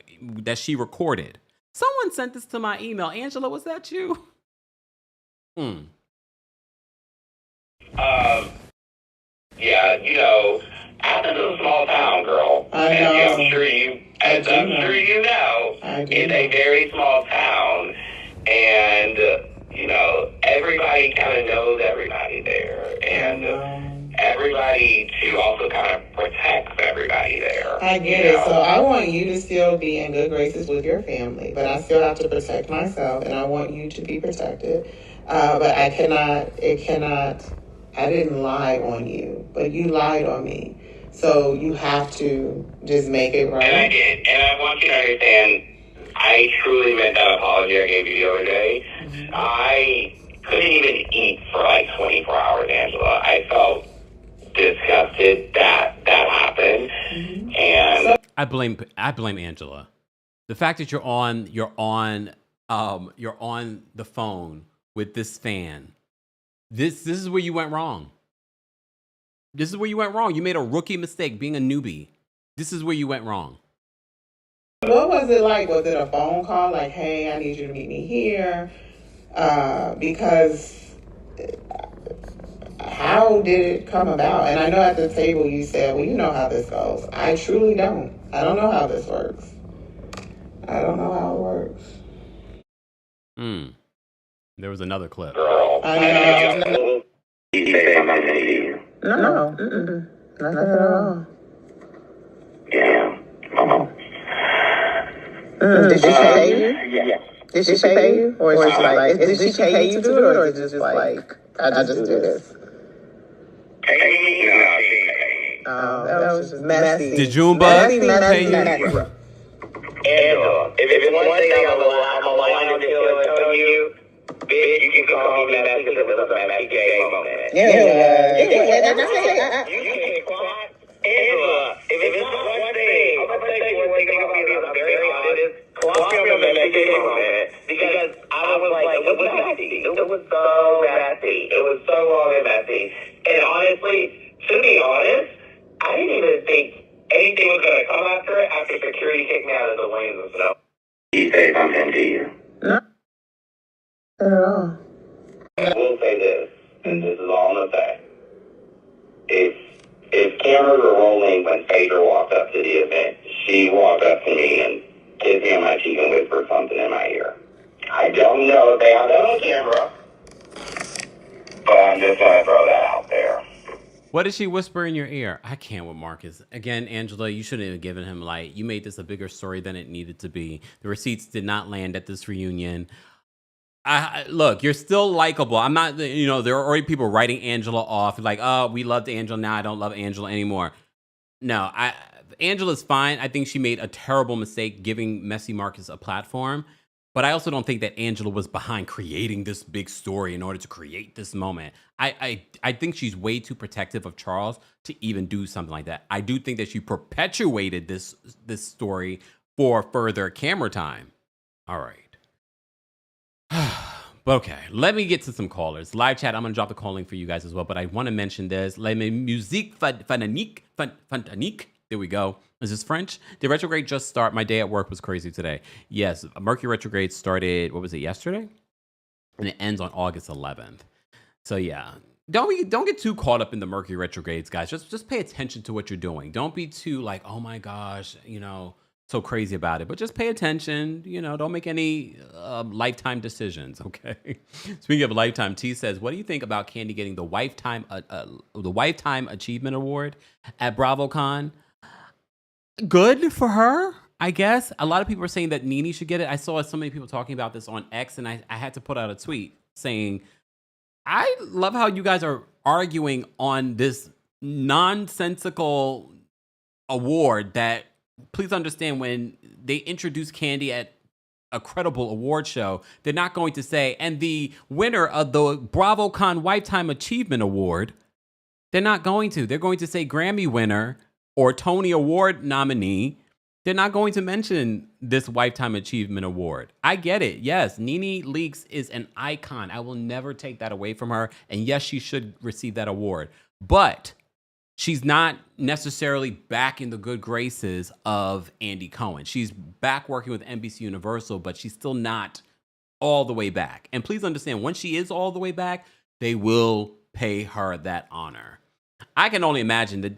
that she recorded. Someone sent this to my email. Angela, was that you? Yeah, you know, Athens is a small town, girl. I know. And I'm sure you know, it's a very small town, and you know, everybody kind of knows everybody there, and everybody too also kind of protects everybody there. I get it. So I want you to still be in good graces with your family, but I still have to protect myself, and I want you to be protected. But I didn't lie on you, but you lied on me. So you have to just make it right. And I did. And I want you to understand, I truly meant that apology I gave you the other day. Mm-hmm. I couldn't even eat for like 24 hours, Angela. I felt disgusted that happened. Mm-hmm. And I blame Angela. The fact that you're on the phone with this fan. This is where you went wrong. This is where you went wrong. You made a rookie mistake being a newbie. This is where you went wrong. What was it like? Was it a phone call like, hey, I need you to meet me here? Because how did it come about? And I know at the table you said, well, you know how this goes. I truly don't. I don't know how this works. I don't know how it works. There was another clip. Girl, I know. No. Nothing at all. Yeah. Did she pay you? Yes. Did she pay you? Or is it like, did she pay you to do it? Or is it just like, I just do this? Pay me? No, she ain't paying me. That was just messy. Did Junebug messy. Angela, if it's one thing I'm aligned to tell you, bitch, you can call me messy because it was a messy gay moment. Yeah. You can cry. Angela, if it's not one thing, I'm going to tell you one thing about me, I'm very honest. Call me on the messy gay moment because I was like, it was messy. It was so messy. It was so long and messy. And honestly, to be honest, I didn't even think anything was going to come after it after security kicked me out of the lanes and stuff. He say something to you? No. Not at all. I will say this, and this is all I'm going to say. If cameras were rolling when Phaedra walked up to the event, she walked up to me and kissed me on my cheek and whispered something in my ear. I don't know if they have that on camera, but I'm just going to throw that out there. What did she whisper in your ear? I can't with Marcus. Again, Angela, you shouldn't have given him light. You made this a bigger story than it needed to be. The receipts did not land at this reunion. Look, you're still likable. I'm not, there are already people writing Angela off. Like, oh, we loved Angela. Now I don't love Angela anymore. No, Angela's fine. I think she made a terrible mistake giving Messy Marcus a platform. But I also don't think that Angela was behind creating this big story in order to create this moment. I think she's way too protective of Charles to even do something like that. I do think that she perpetuated this story for further camera time. All right. Okay, let me get to some callers. Live chat, I'm going to drop the call link for you guys as well, but I want to mention this. La musique fantanique. There we go. Is this French? Did retrograde just start? My day at work was crazy today. Yes, Mercury retrograde started, what was it, yesterday? And it ends on August 11th. So yeah, don't get too caught up in the Mercury retrogrades, guys. Just pay attention to what you're doing. Don't be too like, oh my gosh, so crazy about it, but just pay attention. Don't make any lifetime decisions. Okay. Speaking of lifetime, T says, "What do you think about Kandi getting the Lifetime Achievement Award at BravoCon?" Good for her, I guess. A lot of people are saying that Nene should get it. I saw so many people talking about this on X, and I had to put out a tweet saying, "I love how you guys are arguing on this nonsensical award that." Please understand, when they introduce Kandi at a credible award show, they're not going to say, and the winner of the BravoCon Lifetime Achievement Award, they're not going to. They're going to say Grammy winner or Tony Award nominee. They're not going to mention this Lifetime Achievement Award. I get it. Yes, Nene Leakes is an icon. I will never take that away from her. And yes, she should receive that award. But she's not necessarily back in the good graces of Andy Cohen. She's back working with NBC Universal, but she's still not all the way back. And please understand, when she is all the way back, they will pay her that honor. I can only imagine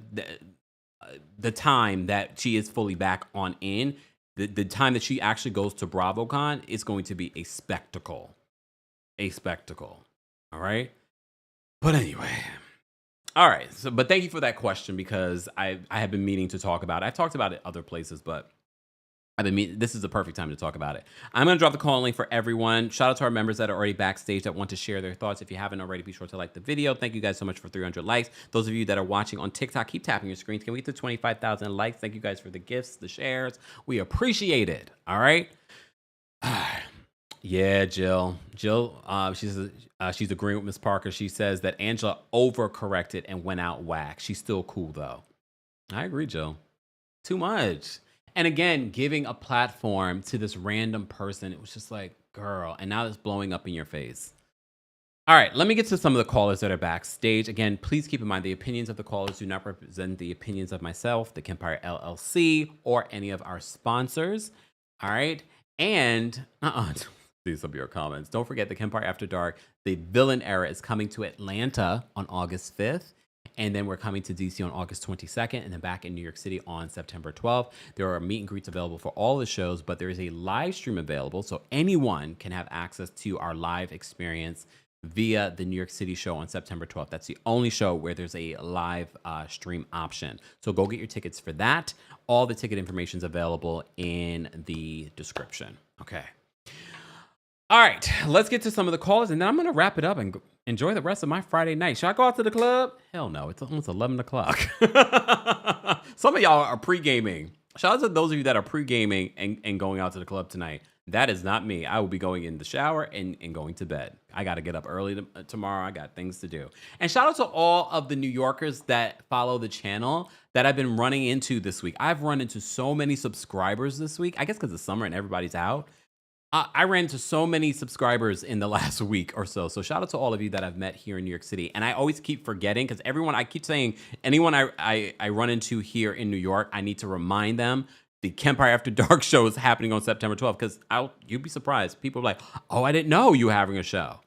the time that she is fully back on in, the time that she actually goes to BravoCon is going to be a spectacle. A spectacle. All right? But anyway... All right, but thank you for that question, because I have been meaning to talk about it. I've talked about it other places, but this is the perfect time to talk about it. I'm going to drop the call link for everyone. Shout out to our members that are already backstage that want to share their thoughts. If you haven't already, be sure to like the video. Thank you guys so much for 300 likes. Those of you that are watching on TikTok, keep tapping your screens. Can we get to 25,000 likes? Thank you guys for the gifts, the shares. We appreciate it. All right. Yeah, Jill, she's agreeing with Miss Parker. She says that Angela overcorrected and went out whack. She's still cool, though. I agree, Jill. Too much. And again, giving a platform to this random person, it was just like, girl, and now it's blowing up in your face. All right, let me get to some of the callers that are backstage. Again, please keep in mind the opinions of the callers do not represent the opinions of myself, the Kempire LLC, or any of our sponsors. All right, and see some of your comments. Don't forget the Kempire After Dark, the villain era, is coming to Atlanta on August 5th. And then we're coming to DC on August 22nd, and then back in New York City on September 12th. There are meet and greets available for all the shows, but there is a live stream available, so anyone can have access to our live experience via the New York City show on September 12th. That's the only show where there's a live stream option. So go get your tickets for that. All the ticket information is available in the description. Okay. All right, let's get to some of the calls, and then I'm going to wrap it up and enjoy the rest of my Friday night. Should I go out to the club? Hell no. It's almost 11 o'clock. Some of y'all are pre-gaming. Shout out to those of you that are pre-gaming and going out to the club tonight. That is not me. I will be going in the shower and going to bed. I got to get up early tomorrow. I got things to do. And shout out to all of the New Yorkers that follow the channel that I've been running into this week. I've run into so many subscribers this week. I guess because it's summer and everybody's out. I ran into so many subscribers in the last week or so. So shout out to all of you that I've met here in New York City. And I always keep forgetting because I keep saying anyone I run into here in New York, I need to remind them the Kempire After Dark show is happening on September 12th because you'd be surprised. People are like, oh, I didn't know you were having a show.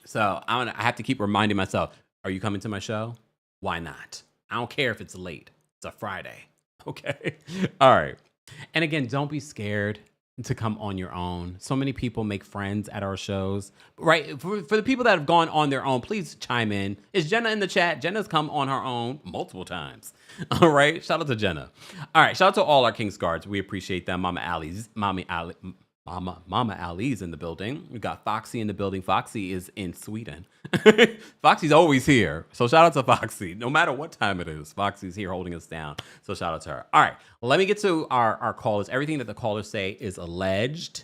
So I have to keep reminding myself, are you coming to my show? Why not? I don't care if it's late. It's a Friday. Okay. All right. And again, don't be scared to come on your own. So many people make friends at our shows, right? For the people that have gone on their own, please chime in. Is Jenna in the chat? Jenna's come on her own multiple times. All right. Shout out to Jenna. All right. Shout out to all our King's Guards. We appreciate them. Mama Ali's in the building. We got Foxy in the building. Foxy is in Sweden. Foxy's always here. So shout out to Foxy. No matter what time it is, Foxy's here holding us down. So shout out to her. All right. Let me get to our callers. Everything that the callers say is alleged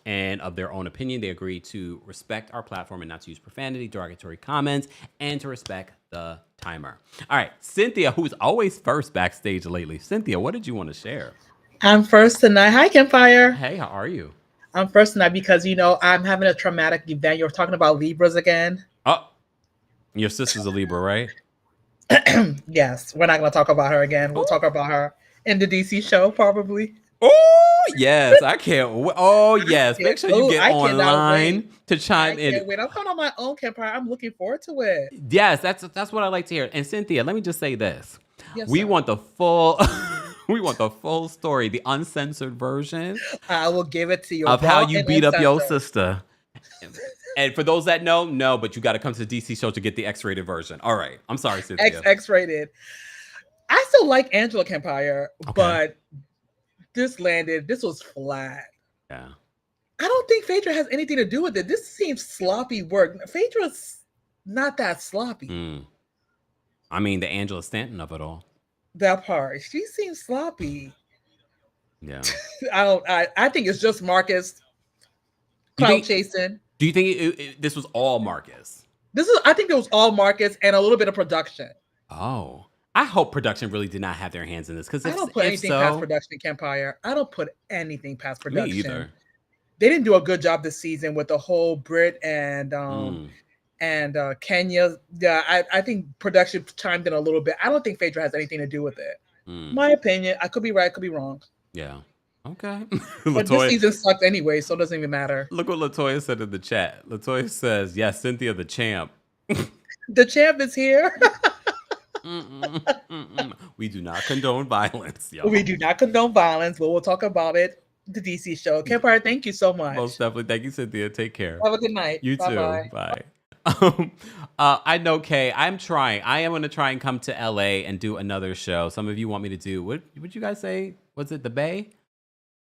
and of their own opinion. They agree to respect our platform and not to use profanity, derogatory comments, and to respect the timer. All right. Cynthia, who's always first backstage lately. Cynthia, what did you want to share? I'm first tonight. Hi, Kempire. Hey, how are you? I'm first tonight because, I'm having a traumatic event. You're talking about Libras again. Oh, your sister's a Libra, right? Yes. We're not going to talk about her again. We'll talk about her in the DC show, probably. Oh, yes. I can't wait. Oh, yes. Make sure you get online to chime in. Wait, I'm coming on my own, Kempire. I'm looking forward to it. Yes, that's what I like to hear. And Cynthia, let me just say this. Yes, we sir. want the full... We want the full story, the uncensored version. I will give it to you. Of how you beat up your sister. And for those that know, no, but you got to come to the DC show to get the X-rated version. All right. I'm sorry, Cynthia. X-rated. I still like Angela Kempire, but this was flat. Yeah. I don't think Phaedra has anything to do with it. This seems sloppy work. Phaedra's not that sloppy. I mean, the Angela Stanton of it all. That part. She seems sloppy. Yeah. I think it's just Marcus clout chasing. Do you think this was all Marcus? I think it was all Marcus and a little bit of production. Oh. I hope production really did not have their hands in this. Because I don't put anything past production, Kempire. I don't put anything past production. Me either. They didn't do a good job this season with the whole Brit and Kenya. Yeah, I think production chimed in a little bit. I don't think Phaedra has anything to do with it. My opinion. I could be right, I could be wrong. Yeah. Okay. But this season sucked anyway, so it doesn't even matter. Look what Latoya said in the chat. Latoya says, yes, Cynthia the champ. The champ is here. We do not condone violence, y'all. We do not condone violence, but we'll talk about it. The DC show. Kempire, thank you so much. Most definitely. Thank you, Cynthia. Take care. Have a good night. You Bye-bye. too. Bye. I know, Kay. I'm trying. I am going to try and come to LA and do another show. Some of you want me to do, what would you guys say? Was it the Bay?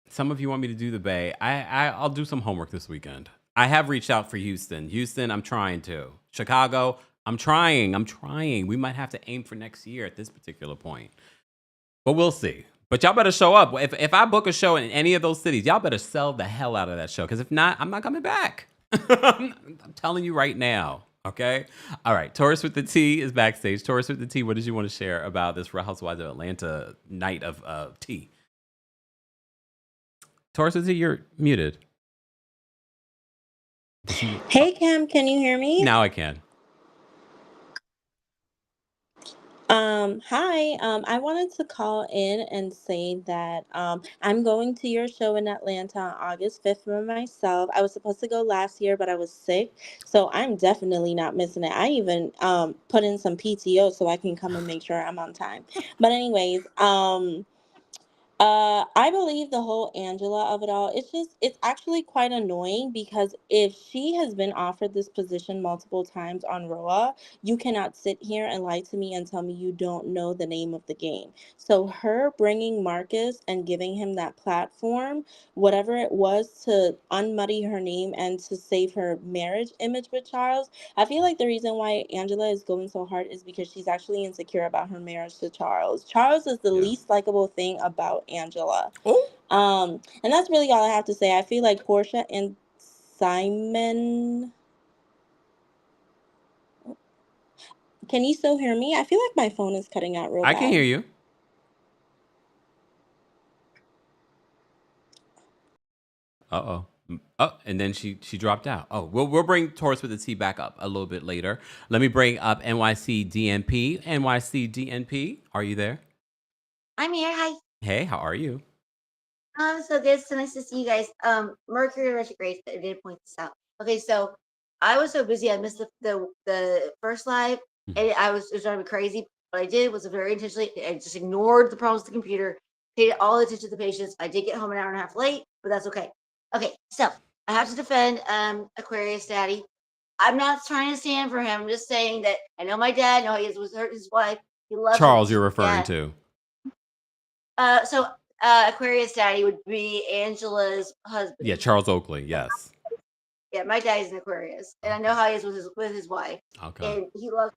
Some of you want me to do the Bay. I'll do some homework this weekend. I have reached out for Houston. Houston, I'm trying to. Chicago, I'm trying. We might have to aim for next year at this particular point. But we'll see. But y'all better show up. If I book a show in any of those cities, y'all better sell the hell out of that show. Because if not, I'm not coming back. I'm telling you right now. Okay? All right. Taurus with the T is backstage. Taurus with the T, what did you want to share about this Real Housewives of Atlanta night of tea? Taurus with the T, you're muted. Hey, Cam, can you hear me? Now I can. Hi. I wanted to call in and say that I'm going to your show in Atlanta on August 5th for myself. I was supposed to go last year, but I was sick, so I'm definitely not missing it. I even put in some PTO so I can come and make sure I'm on time. But anyways, I believe the whole Angela of it all, it's actually quite annoying because if she has been offered this position multiple times on RHOA, you cannot sit here and lie to me and tell me you don't know the name of the game. So her bringing Marcus and giving him that platform, whatever it was to unmuddy her name and to save her marriage image with Charles, I feel like the reason why Angela is going so hard is because she's actually insecure about her marriage to Charles. Charles is the least likable thing about Angela. And that's really all I have to say. I feel like Porsha and Simon. Can you still hear me? I feel like my phone is cutting out real bad. I can hear you. Uh-oh. Oh, and then she dropped out. Oh, we'll bring Taurus with the T back up a little bit later. Let me bring up NYC DNP. NYC DNP, are you there? I'm here. Hi. Hey, how are you? So good. So nice to see you guys. Mercury retrograde. I did point this out. Okay, so I was so busy. I missed the first live, and it was driving me crazy. What I did was very intentionally. I just ignored the problems with the computer, paid all attention to the patients. I did get home an hour and a half late, but that's okay. Okay, so I have to defend Aquarius Daddy. I'm not trying to stand for him. I'm just saying that I know my dad. I know he was hurt his wife. He loves Charles, him. you're referring to. So Aquarius Daddy would be Angela's husband. Yeah, Charles Oakley. Yes. Yeah, my dad's an Aquarius, and I know how he is with his wife. Okay. And he loves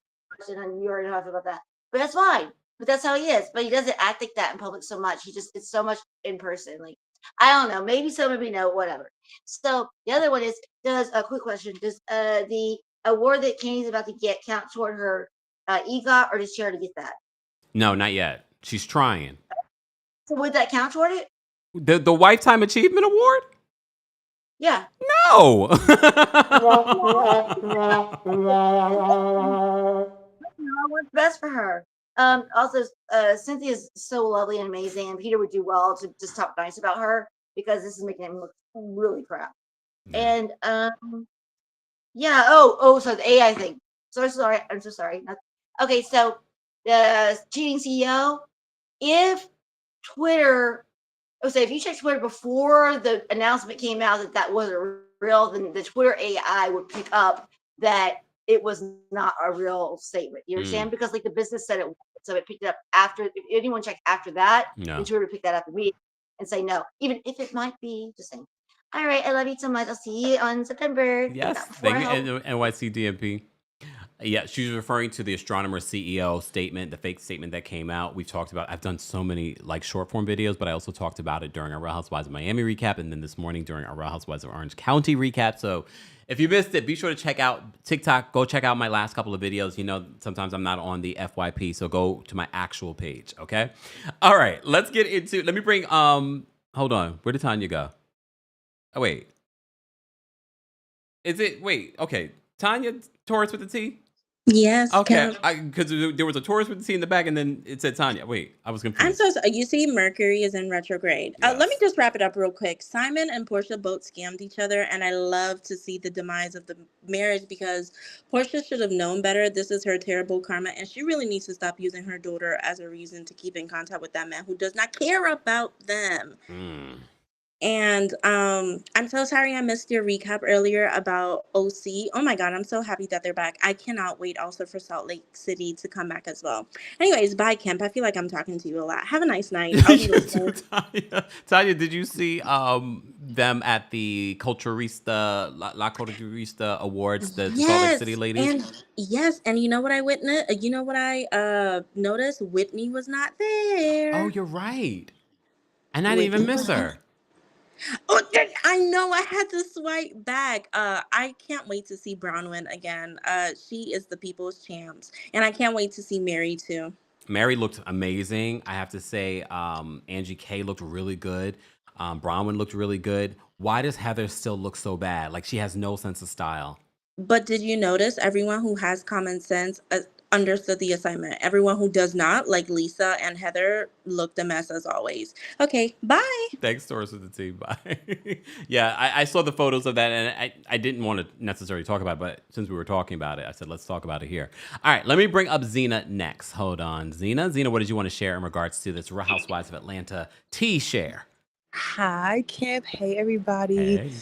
her, and you already know how I feel about that. But that's fine. But that's how he is. But he doesn't act like that in public so much. It's so much in person. Like, I don't know. Maybe so, maybe no, whatever. So the other one is, does a quick question. Does the award that Kenny's about to get count toward her EGOT, or does she already get that? No, not yet. She's trying. So would that count toward it? The Lifetime Achievement Award? Yeah. No. What's best for her? Also, Cynthia's so lovely and amazing, and Peter would do well to just talk nice about her because this is making him look really crap. And yeah. Oh, so the AI thing. I'm so sorry. Okay, so the cheating CEO. If Twitter, if you check Twitter before the announcement came out that wasn't real, then the Twitter AI would pick up that it was not a real statement. You understand? Because like the business said it was, so it picked it up after. If anyone checked after that, then Twitter would pick that up immediately and say no, even if it might be just saying. All right, I love you so much. I'll see you on September. Yes, thank you, NYC DMP. Yeah, she's referring to the Astronomer CEO statement, the fake statement that came out. We've talked about, I've done so many like short form videos, but I also talked about it during our Real Housewives of Miami recap, and then this morning during our Real Housewives of Orange County recap. So if you missed it, be sure to check out TikTok. Go check out my last couple of videos. You know, sometimes I'm not on the FYP, so go to my actual page, okay? All right, let me bring, hold on. Where did Tanya go? Oh, wait. Okay. Tanya, Taurus with the T? Yes. Okay, because there was a Taurus with the T in the back, and then it said Tanya. Wait, I was confused. I'm so sorry. You see, Mercury is in retrograde. Let me just wrap it up real quick. Simon and Porsha both scammed each other, and I love to see the demise of the marriage because Porsha should have known better. This is her terrible karma, and she really needs to stop using her daughter as a reason to keep in contact with that man who does not care about them. And I'm so sorry I missed your recap earlier about OC. Oh my God, I'm so happy that they're back. I cannot wait also for Salt Lake City to come back as well. Anyways, bye, Kemp. I feel like I'm talking to you a lot. Have a nice night. I'll be listening. Tanya, did you see them at the Culturista, La Culturista Awards, the Salt Lake City ladies? And you know what I witnessed? You know what I noticed? Whitney was not there. Oh, you're right. And I didn't even miss her. Oh, I know. I had to swipe back. I can't wait to see Bronwyn again. She is the people's champs, and I can't wait to see Mary too. Mary looked amazing. I have to say, Angie K looked really good. Bronwyn looked really good. Why does Heather still look so bad? Like she has no sense of style. But did you notice everyone who has common sense, understood the assignment. Everyone who does not, like Lisa and Heather, looked a mess as always. Okay, bye. Thanks, Taurus with the T. Bye. Yeah, I saw the photos of that, and I didn't want to necessarily talk about it, but since we were talking about it, I said, let's talk about it here. All right, let me bring up Zena next. Hold on. Zena, what did you want to share in regards to this Real Housewives of Atlanta tea share? Hi, Kemp. Hey, everybody. Hey.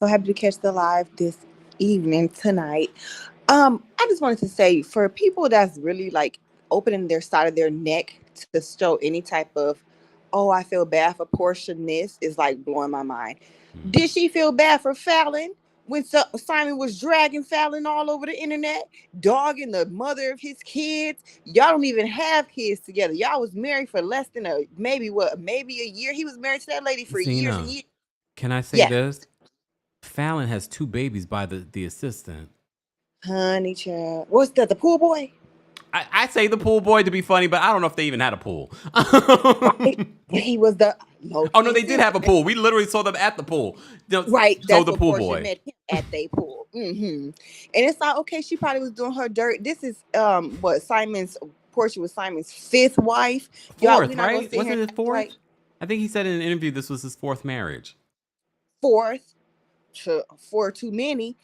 So happy to catch the live this evening tonight. I just wanted to say, for people that's really like opening their side of their neck to show any type of, oh, I feel bad for Porsha-ness, is like blowing my mind. Did she feel bad for Fallon when Simon was dragging Fallon all over the internet, dogging the mother of his kids? Y'all don't even have kids together. Y'all was married for less than maybe a year. He was married to that lady for years and years. Can I say this? Fallon has 2 babies by the assistant. Honey child. What's that, the pool boy? I say the pool boy to be funny, but I don't know if they even had a pool. He was the... Oh, no, they did have a pool. We literally saw them at the pool. Right. So That's the what pool Porsha boy. met him at their pool. And it's like, okay, she probably was doing her dirt. This is Porsha was Simon's 5th wife. 4th, right? Wasn't it 4th? Right. I think he said in an interview this was his 4th marriage. 4th, for too many.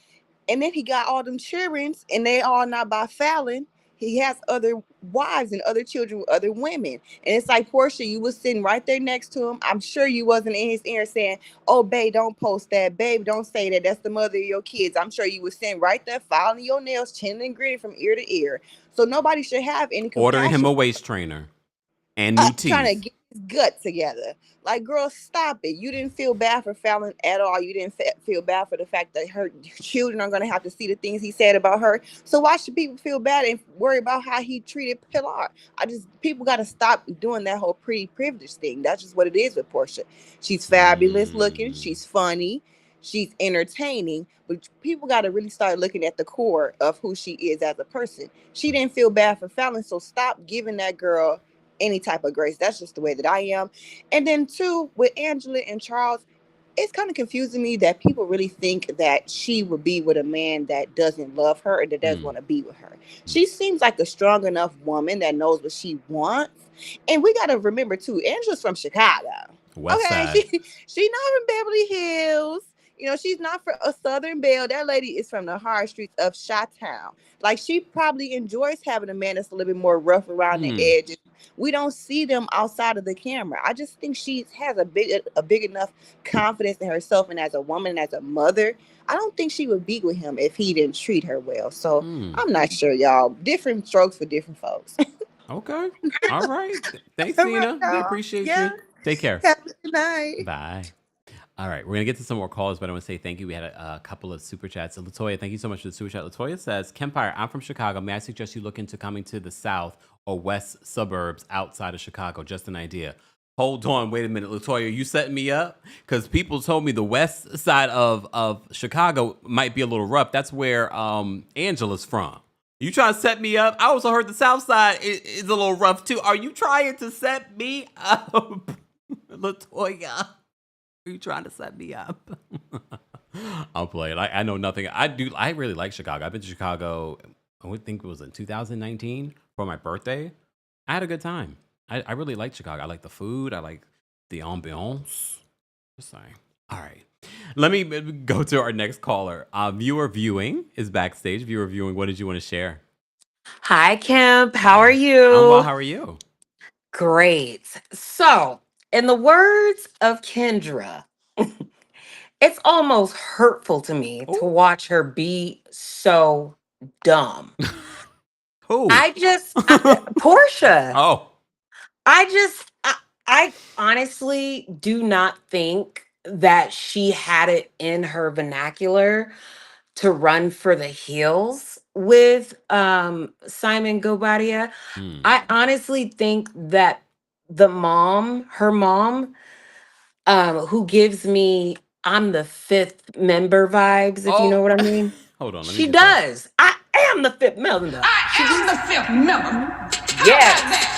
And then he got all them children, and they all not by Fallon. He has other wives and other children with other women. And it's like, Porsha, you was sitting right there next to him. I'm sure you wasn't in his ear saying, oh, babe, don't post that. Babe, don't say that. That's the mother of your kids. I'm sure you was sitting right there, filing your nails, chin and grinning from ear to ear. So nobody should have any compassion. Ordering him a waist trainer and new teeth. Trying to get his gut together. Like, girl, stop it. You didn't feel bad for Fallon at all. You didn't feel bad for the fact that her children are going to have to see the things he said about her. So why should people feel bad and worry about how he treated Pilar? People got to stop doing that whole pretty privilege thing. That's just what it is with Porsha. She's fabulous looking. She's funny. She's entertaining. But people got to really start looking at the core of who she is as a person. She didn't feel bad for Fallon. So stop giving that girl any type of grace. That's just the way that I am. And then 2, with Angela and Charles, it's kind of confusing me that people really think that she would be with a man that doesn't love her or that doesn't want to be with her. She seems like a strong enough woman that knows what she wants. And we got to remember too, Angela's from Chicago. West side. She's not from Beverly Hills. You know, she's not from a Southern Belle. That lady is from the hard streets of Chi-Town. Like, she probably enjoys having a man that's a little bit more rough around the edges. We don't see them outside of the camera. I just think she has a big enough confidence in herself, and as a woman and as a mother, I don't think she would be with him if he didn't treat her well. So I'm not sure, y'all. Different strokes for different folks. Okay. All right. Thanks, Zena. We appreciate you. Take care. Have a good night. Bye. All right, we're going to get to some more calls, but I want to say thank you. We had a couple of super chats. Latoya, thank you so much for the super chat. Latoya says, Kempire, I'm from Chicago. May I suggest you look into coming to the south or west suburbs outside of Chicago? Just an idea. Hold on, wait a minute, Latoya, you setting me up? Because people told me the west side of Chicago might be a little rough. That's where Angela's from. You trying to set me up? I also heard the south side is a little rough too. Are you trying to set me up, Latoya? Are you trying to set me up? I'll play it. I know nothing. I really like Chicago. I've been to Chicago, I would think it was in 2019 for my birthday. I had a good time. I really like Chicago. I like the food. I like the ambiance. Just saying. All right. Let me go to our next caller. Viewer Viewing is backstage. Viewer Viewing, what did you want to share? Hi, Kemp. How are you? I'm well. How are you? Great. So, in the words of Kendra, it's almost hurtful to me to watch her be so dumb. Who? Porsha. Oh. I honestly do not think that she had it in her vernacular to run for the hills with Simon Guobadia. I honestly think that her mom, who gives me I'm the 5th member vibes, if you know what I mean. Hold on. She does. I am the 5th member. Yes.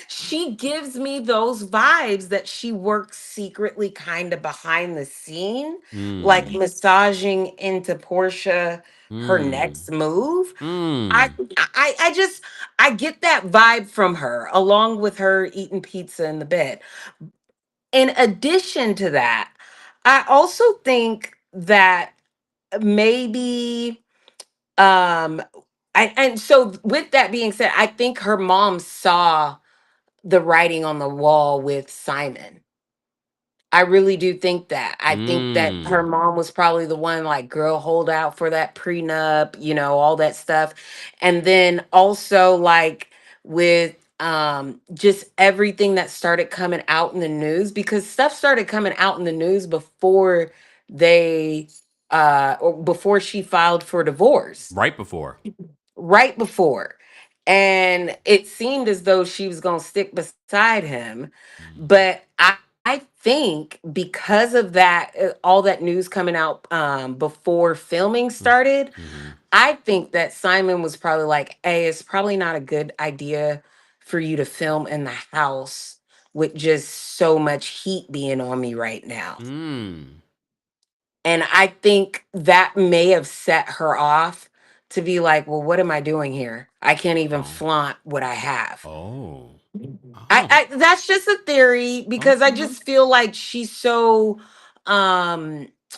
She gives me those vibes that she works secretly kind of behind the scene, like massaging into Porsha her next move. I get that vibe from her, along with her eating pizza in the bed. In addition to that, I also think that maybe and so with that being said, I think her mom saw the writing on the wall with Simon. I really do think that. I think that her mom was probably the one like, girl, hold out for that prenup, all that stuff. And then also like with just everything that started coming out in the news, because stuff started coming out in the news before they or before she filed for divorce. Right before. Right before. And it seemed as though she was going to stick beside him. But I think because of that, all that news coming out before filming started, I think that Simon was probably like, hey, it's probably not a good idea for you to film in the house with just so much heat being on me right now. And I think that may have set her off to be like, well, what am I doing here? I can't even flaunt what I have. I that's just a theory because I just feel like she's so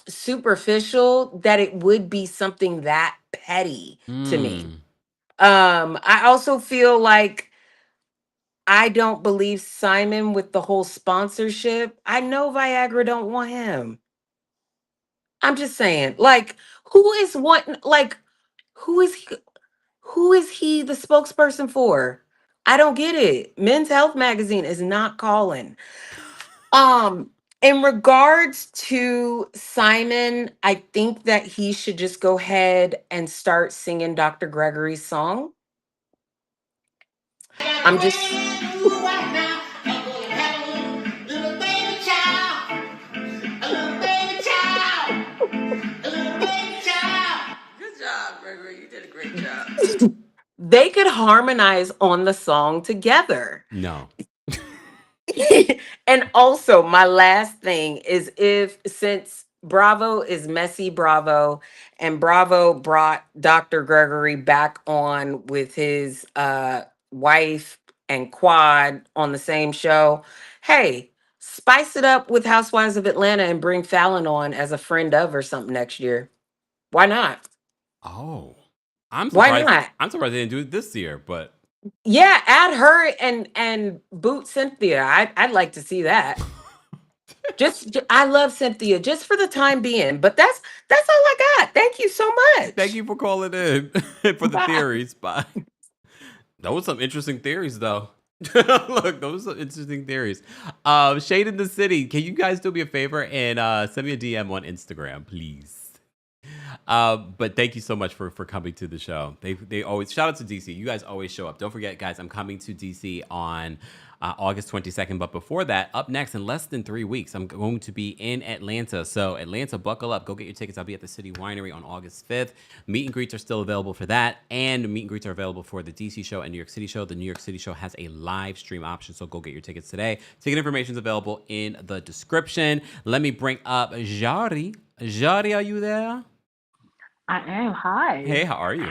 superficial that it would be something that petty to me. I also feel like I don't believe Simon with the whole sponsorship. I know Viagra don't want him. I'm just saying, like, who is what? Like, who is he? Who is he the spokesperson for? I don't get it. Men's Health magazine is not calling. In regards to Simon, I think that he should just go ahead and start singing Dr. Gregory's song. I'm just Good job, Gregory. You did a great job. they could harmonize on the song together. No. And also, my last thing is since Bravo is messy Bravo, and Bravo brought Dr. Gregory back on with his wife and Quad on the same show, hey, spice it up with Housewives of Atlanta and bring Fallon on as a friend of or something next year. Why not? Oh, I'm Why surprised. not? I'm surprised they didn't do it this year, but Yeah, add her and boot Cynthia. I'd like to see that. I love Cynthia just for the time being, but that's all I got. Thank you so much. thank you for calling in for the Bye. theories. Bye. Those were some interesting theories, though. Look, those are some interesting theories. Shade in the City, can you guys do me a favor and send me a DM on Instagram, please? But thank you so much for coming to the show. They always shout out to DC. You guys always show up. Don't forget, guys, I'm coming to DC on August 22nd. But before that, up next in less than 3 weeks, I'm going to be in Atlanta. So Atlanta, buckle up. Go get your tickets. I'll be at the City Winery on August 5th. Meet and greets are still available for that. And meet and greets are available for the DC show and New York City show. The New York City show has a live stream option. So go get your tickets today. Ticket information is available in the description. Let me bring up Jari. Jari, are you there? I am. Hi. Hey, how are you?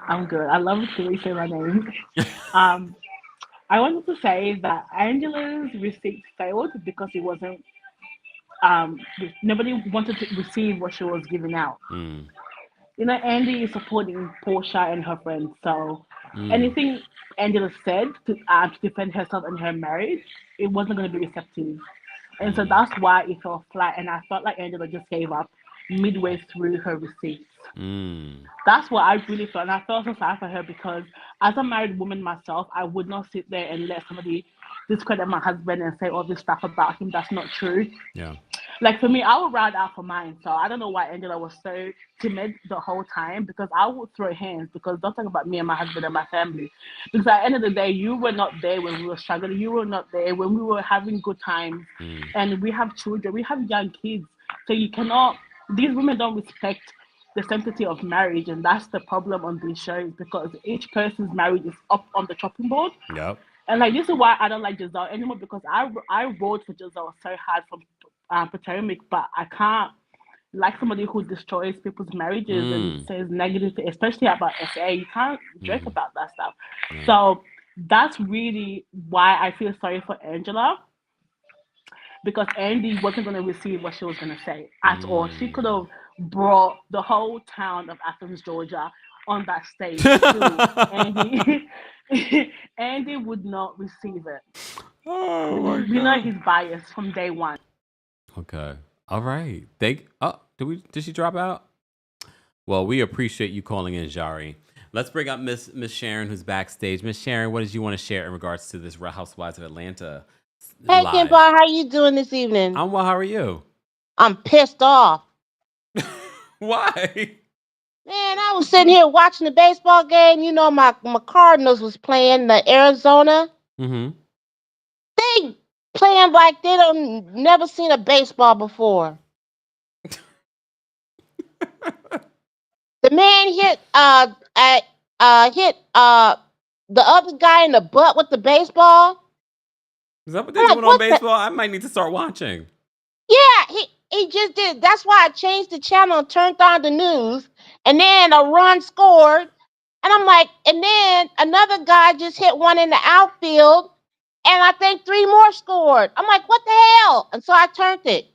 I'm good. I love the way you say my name. I wanted to say that Angela's receipt failed because it wasn't. Nobody wanted to receive what she was giving out. You know, Andy is supporting Porsha and her friends, so anything Angela said to defend herself and her marriage, it wasn't going to be receptive, and so that's why it fell flat. And I felt like Angela just gave up midway through her receipts. That's what I really felt, and I felt so sad for her because as a married woman myself, I would not sit there and let somebody discredit my husband and say all this stuff about him that's not true. Yeah. Like for me, I would ride out for mine. So I don't know why Angela was so timid the whole time, because I would throw hands, because don't talk about me and my husband and my family. Because at the end of the day, you were not there when we were struggling. You were not there when we were having good times. And we have children, we have young kids. So you cannot, these women don't respect the sanctity of marriage. And that's the problem on these shows, because each person's marriage is up on the chopping board. Yep. And like, this is why I don't like Giselle anymore, because I wrote for Giselle so hard from Potomac, but I can't like somebody who destroys people's marriages and says negative, especially about SA. You can't joke about that stuff. So that's really why I feel sorry for Angela, because Andy wasn't going to receive what she was going to say at all. She could have brought the whole town of Athens, Georgia, on that stage too, and Andy would not receive it. Oh my God. We know he's biased from day one. Okay. All right. Did she drop out? Well, we appreciate you calling in, Jari. Let's bring up Miss Sharon, who's backstage. Miss Sharon, what did you want to share in regards to this Real Housewives of Atlanta Hey, live? Kempire, how you doing this evening? I'm well. How are you? I'm pissed off. Why? Man, I was sitting here watching the baseball game. You know, my Cardinals was playing the Arizona. Mm-hmm. They playing like they don't never seen a baseball before. The man hit the other guy in the butt with the baseball. Is that what they're doing on baseball? I might need to start watching. Yeah, he just did. That's why I changed the channel and turned on the news. And then a run scored. And I'm like, and then another guy just hit one in the outfield. And I think 3 more scored. I'm like, what the hell? And so I turned it.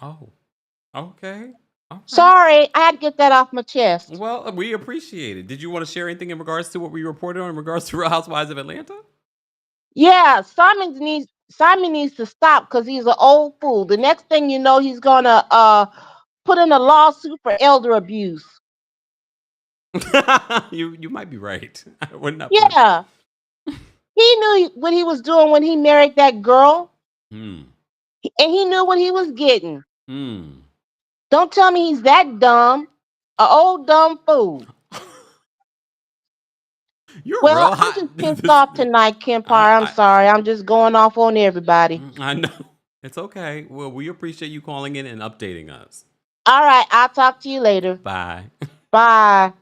Oh, okay. Right. Sorry, I had to get that off my chest. Well, we appreciate it. Did you want to share anything in regards to what we reported on in regards to Real Housewives of Atlanta? Yeah, Simon needs to stop because he's an old fool. The next thing you know, he's gonna put in a lawsuit for elder abuse. You might be right. Yeah. He knew what he was doing when he married that girl. And he knew what he was getting. Don't tell me he's that dumb. An old dumb fool. I'm just pissed off tonight, Kempire. I'm sorry. I'm just going off on everybody. I know. It's okay. Well, we appreciate you calling in and updating us. All right. I'll talk to you later. Bye. Bye.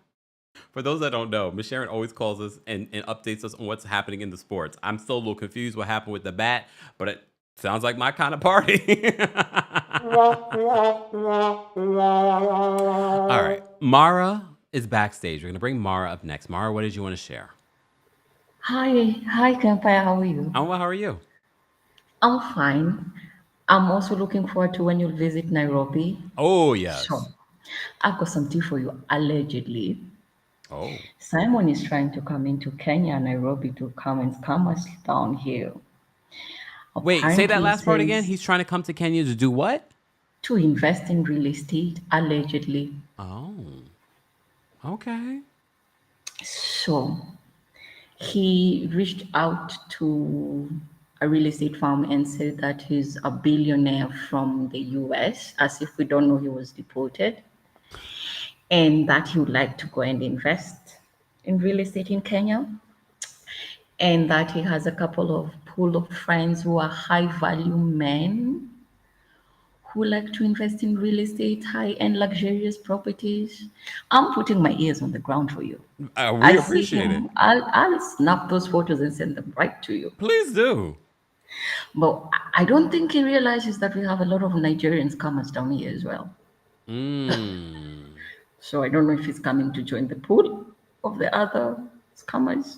For those that don't know, Miss Sharon always calls us and updates us on what's happening in the sports. I'm still a little confused what happened with the bat, but it sounds like my kind of party. All right. Mara is backstage. We're going to bring Mara up next. Mara, what did you want to share? Hi, Kempire. How are you? I'm well. How are you? I'm fine. I'm also looking forward to when you visit Nairobi. Oh, yes. So, I've got some tea for you, allegedly. Oh. Simon is trying to come into Kenya, Nairobi, to come and scam us down here. Wait, say that last part again. He's trying to come to Kenya to do what? To invest in real estate, allegedly. Oh. Okay. So, he reached out to a real estate firm and said that he's a billionaire from the US, as if we don't know he was deported, and that he would like to go and invest in real estate in Kenya, and that he has a couple of pool of friends who are high value men who like to invest in real estate, high-end luxurious properties. I'm putting my ears on the ground for you. We appreciate it. I'll snap those photos and send them right to you. Please do. But I don't think he realizes that we have a lot of Nigerian scammers down here as well. So I don't know if he's coming to join the pool of the other scammers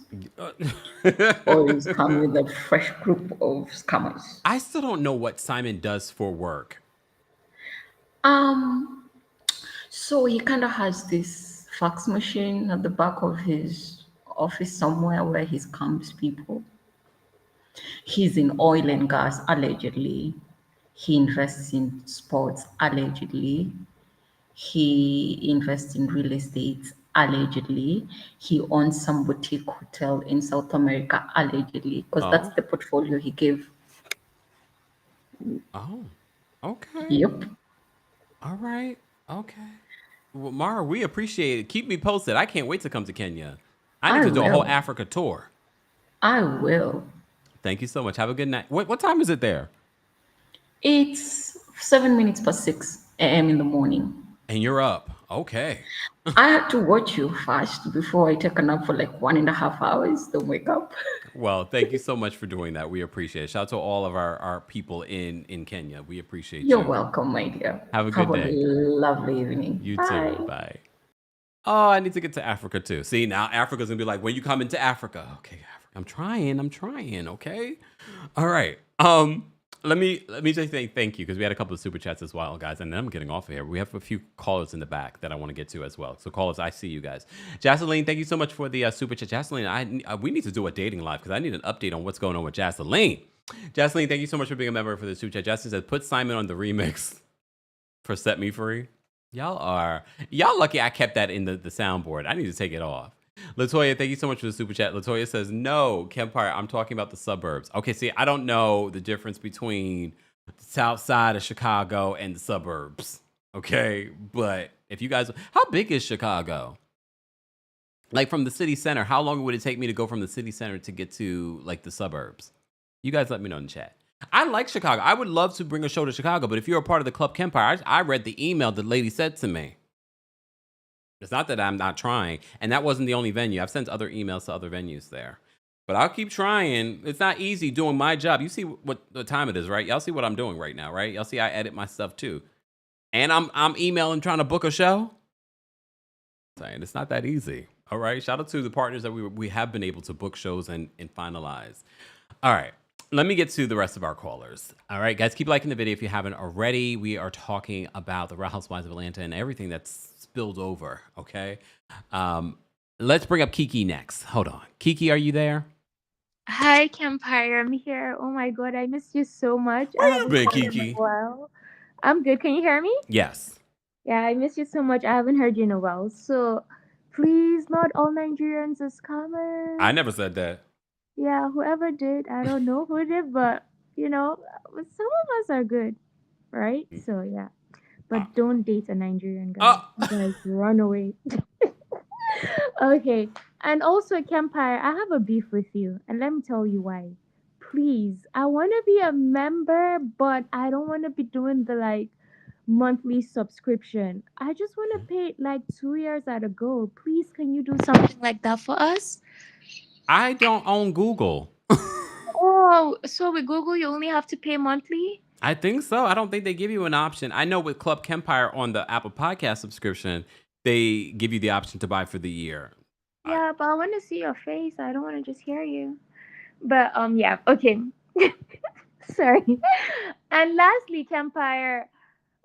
or he's coming with a fresh group of scammers. I still don't know what Simon does for work. So he kind of has this fax machine at the back of his office somewhere where he scams people. He's in oil and gas, allegedly. He invests in sports, allegedly. He invests in real estate, allegedly. He owns some boutique hotel in South America, allegedly, because that's the portfolio he gave. Oh, okay. Yep. All right. Okay. Well, Mara, we appreciate it. Keep me posted. I can't wait to come to Kenya. I need to do a whole Africa tour. I will. Thank you so much. Have a good night. What time is it there? It's 7 minutes past 6 a.m. in the morning. And you're up. Okay. I had to watch you first before I take a nap for like 1.5 hours to wake up. Well, thank you so much for doing that. We appreciate it. Shout out to all of our people in Kenya. We appreciate You're you. welcome, my dear. Have a good day. Lovely evening. You Bye. too. Bye. Oh, I need to get to Africa too. See, now Africa's gonna be like, when you come into Africa? Okay, Africa. I'm trying. Okay. All right. Let me just say thank you because we had a couple of super chats as well, guys, and then I'm getting off of here. We have a few callers in the back that I want to get to as well. So callers, I see you guys. Jocelyn, thank you so much for the super chat. Jocelyn, we need to do a dating live because I need an update on what's going on with Jocelyn. Jocelyn, thank you so much for being a member for the super chat. Jocelyn said, put Simon on the remix for Set Me Free. Y'all lucky I kept that in the soundboard. I need to take it off. Latoya, thank you so much for the super chat. Latoya says, no, Kempire, I'm talking about the suburbs. Okay, see, I don't know the difference between the south side of Chicago and the suburbs. Okay, but if you guys, how big is Chicago? Like from the city center, how long would it take me to go from the city center to get to like the suburbs? You guys let me know in the chat. I like Chicago. I would love to bring a show to Chicago, but if you're a part of the Club Kempire, I read the email the lady said to me. It's not that I'm not trying. And that wasn't the only venue. I've sent other emails to other venues there. But I'll keep trying. It's not easy doing my job. You see what the time it is, right? Y'all see what I'm doing right now, right? Y'all see I edit my stuff too. And I'm emailing trying to book a show. Saying it's not that easy. All right. Shout out to the partners that we have been able to book shows and finalize. All right. Let me get to the rest of our callers. All right, guys, keep liking the video if you haven't already. We are talking about the Real Housewives of Atlanta and everything that's spilled over, okay? Let's bring up Kiki next. Hold on. Kiki, are you there? Hi, Kempire. I'm here. Oh my God, I missed you so much. Where you been, Kiki? Well, I'm good. Can you hear me? Yes. Yeah, I miss you so much. I haven't heard you in a while. So please, not all Nigerians are scammers. I never said that. Yeah, whoever did, I don't know who did, but some of us are good, right? So yeah, but don't date a Nigerian guy. Guys, run away. Okay, and also Kempire, I have a beef with you, and let me tell you why. Please, I want to be a member, but I don't want to be doing the monthly subscription. I just want to pay it 2 years at a go. Please, can you do something like that for us? I don't own Google. Oh, so with Google, you only have to pay monthly? I think so. I don't think they give you an option. I know with Club Kempire on the Apple Podcast subscription, they give you the option to buy for the year. Yeah, but I want to see your face. I don't want to just hear you. But yeah, okay. Sorry. And lastly, Kempire,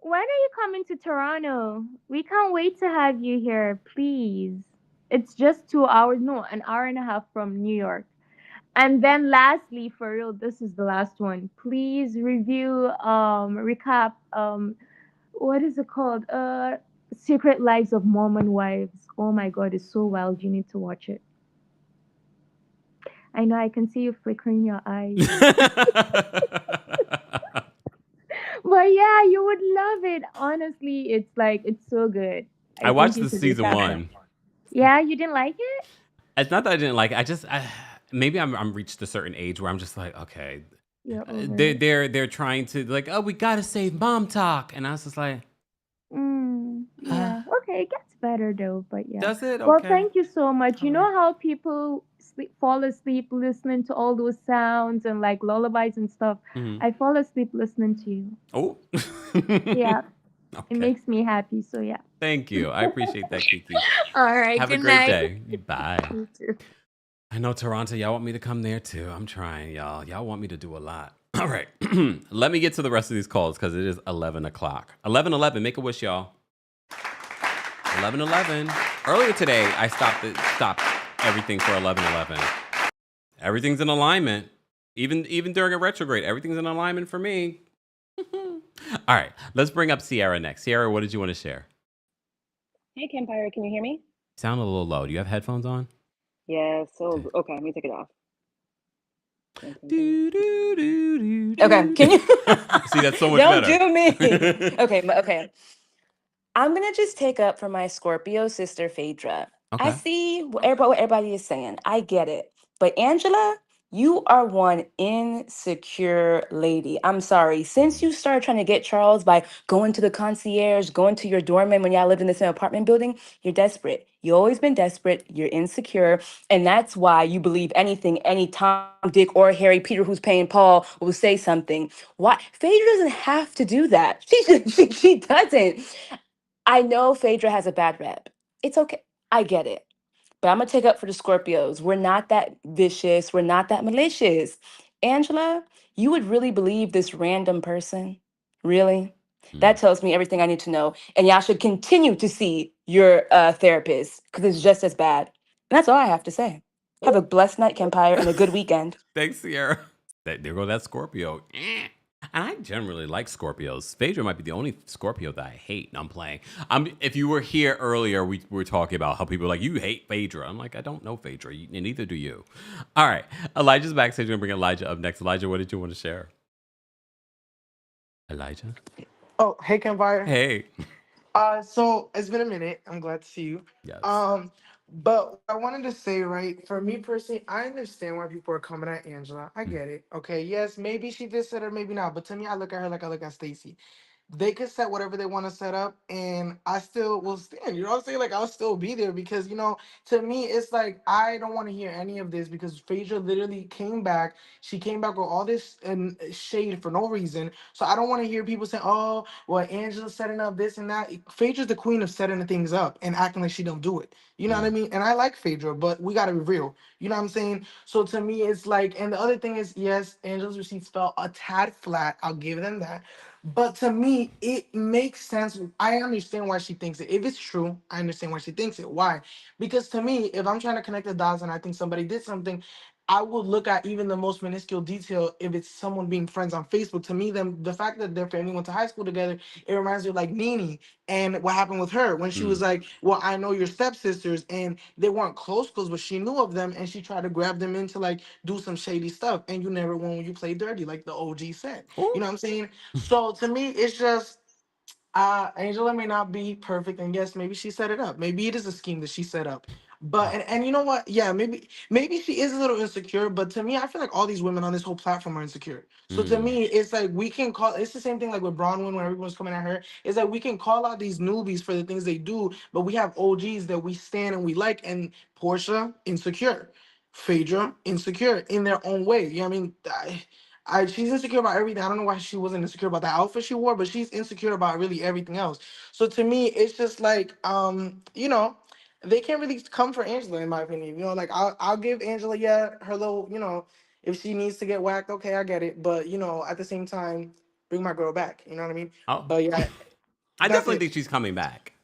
when are you coming to Toronto? We can't wait to have you here, please. It's just 2 hours, no, an hour and a half from New York. And then lastly, for real, this is the last one. Please review, recap, what is it called? Secret Lives of Mormon Wives. Oh my God, it's so wild. You need to watch it. I know, I can see you flickering your eyes. But yeah, you would love it. Honestly, it's so good. I watched the season 1. Yeah, you didn't like it? It's not that I didn't like it. Maybe I'm reached a certain age where I'm just like, okay, they're trying to we gotta save mom talk, and I was just like, yeah, okay, it gets better though, but yeah. Does it? Okay. Well, thank you so much. You know how people fall asleep listening to all those sounds and lullabies and stuff? Mhm. I fall asleep listening to you. Oh. Yeah. It makes me happy, so yeah. Thank you. I appreciate that, Kiki. All right, Have good a great night. day. Bye. You too. I know Toronto, y'all want me to come there too. I'm trying, y'all. Y'all want me to do a lot. All right. Let me get to the rest of these calls because it is 11 o'clock. 11:11. Make a wish, y'all. 11:11. Earlier today, I stopped everything for 11:11. Everything's in alignment. Even during a retrograde, everything's in alignment for me. All right. Let's bring up Sierra next. Sierra, what did you want to share? Hey, Kempire, can you hear me? Sound a little low. Do you have headphones on? Yeah, so, okay, let me take it off. Okay, can you? See, that's so much Don't better. do me. Okay. I'm gonna just take up for my Scorpio sister, Phaedra. I Okay. see what everybody is saying. I get it. But Angela, You are one insecure lady. I'm sorry. Since you started trying to get Charles by going to the concierge, going to your doorman when y'all lived in the same apartment building, you're desperate. You've always been desperate. You're insecure. And that's why you believe anything any Tom, Dick, or Harry Peter who's paying Paul will say something. Why? Phaedra doesn't have to do that. She doesn't. I know Phaedra has a bad rep. It's okay. I get it. But I'm going to take up for the Scorpios. We're not that vicious. We're not that malicious. Angela, you would really believe this random person? Really? That tells me everything I need to know. And y'all should continue to see your therapist because it's just as bad. And that's all I have to say. Have a blessed night, Kempire, and a good weekend. Thanks, Sierra. There go that Scorpio. And I generally like Scorpios. Phaedra might be the only Scorpio that I hate. And I'm playing. If you were here earlier, we were talking about how people are like, you hate Phaedra. I'm like, I don't know Phaedra, and neither do you. All right. Elijah's backstage. We're going to bring Elijah up next. Elijah, what did you want to share? Elijah? Oh, hey, Kempire. Hey. So it's been a minute. I'm glad to see you. Yes. But I wanted to say, right, for me personally, I understand why people are coming at Angela. I get it. Okay, yes, maybe she did set her, maybe not. But to me, I look at her like I look at Stacey. They could set whatever they want to set up, and I still will stand. You know what I'm saying? Like, I'll still be there because, to me, it's like I don't want to hear any of this because Phaedra literally came back. She came back with all this and shade for no reason. So I don't want to hear people saying, "Oh, well, Angela's setting up this and that." Phaedra's the queen of setting the things up and acting like she don't do it. You know what I mean? And I like Phaedra, but we gotta be real. You know what I'm saying? So to me, it's like, and the other thing is, yes, Angela's receipts fell a tad flat. I'll give them that. But to me, it makes sense. I understand why she thinks it. If it's true, I understand why she thinks it. Why? Because to me, if I'm trying to connect the dots and I think somebody did something, I would look at even the most minuscule detail. If it's someone being friends on Facebook, to me, then the fact that their family went to high school together, it reminds me of like Nene and what happened with her when she was like, "Well, I know your stepsisters," and they weren't close, but she knew of them, and she tried to grab them into like do some shady stuff, and you never won when you play dirty, like the OG said. You know what I'm saying? So to me, it's just Angela may not be perfect, and yes, maybe she set it up. Maybe it is a scheme that she set up. But and you know what? Yeah, maybe she is a little insecure. But to me, I feel like all these women on this whole platform are insecure. So to me, it's like we can call. It's the same thing like with Bronwyn when everyone's coming at her. It's like we can call out these newbies for the things they do, but we have OGs that we stand and we like. And Porsha insecure, Phaedra insecure in their own way. You know what I mean? She's insecure about everything. I don't know why she wasn't insecure about the outfit she wore, but she's insecure about really everything else. So to me, it's just like, they can't really come for Angela in my opinion. Like I'll give Angela, her little, if she needs to get whacked, okay, I get it. But at the same time, bring my girl back. You know what I mean? Oh. But yeah, I that's definitely it. think she's coming back.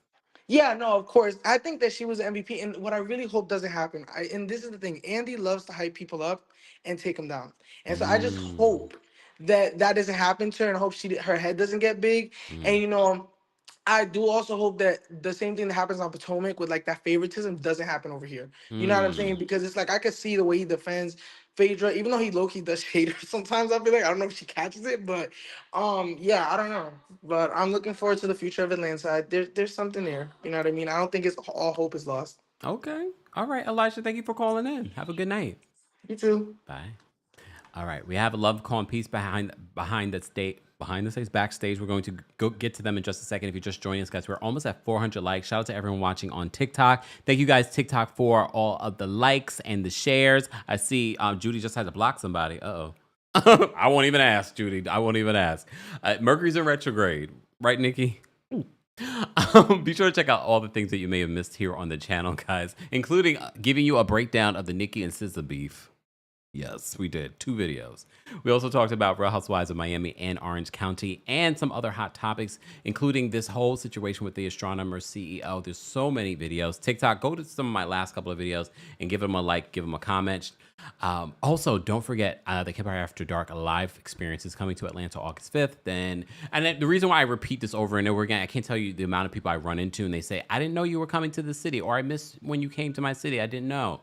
Yeah, no, of course. I think that she was an MVP, and what I really hope doesn't happen. And this is the thing: Andy loves to hype people up and take them down, and so I just hope that that doesn't happen to her, and I hope her head doesn't get big. And I do also hope that the same thing that happens on Potomac with like that favoritism doesn't happen over here. You know what I'm saying? Because it's like I could see the way he defends Phaedra, even though he low-key does hate her sometimes. I feel like I don't know if she catches it, but yeah, I don't know. But I'm looking forward to the future of Atlanta. There's something there. You know what I mean? I don't think it's all hope is lost. Okay. All right, Elijah, thank you for calling in. Have a good night. You too. Bye. All right, we have a love call and peace behind the stage backstage. We're going to go get to them in just a second. If you're just joining us, guys, we're almost at 400 likes. Shout out to everyone watching on TikTok. Thank you guys, TikTok, for all of the likes and the shares. I see Judy just had to block somebody. Uh-oh. I won't even ask, Judy. I won't even ask. Mercury's in retrograde. Right, Nikki? Be sure to check out all the things that you may have missed here on the channel, guys, including giving you a breakdown of the Nikki and SZA beef. Yes, we did. 2 videos. We also talked about Real Housewives of Miami and Orange County and some other hot topics, including this whole situation with the astronomer CEO. There's so many videos. TikTok, go to some of my last couple of videos and give them a like, give them a comment. Also, don't forget the Kempire After Dark live experience is coming to Atlanta August 5th. And the reason why I repeat this over and over again, I can't tell you the amount of people I run into and they say, I didn't know you were coming to the city, or I missed when you came to my city. I didn't know.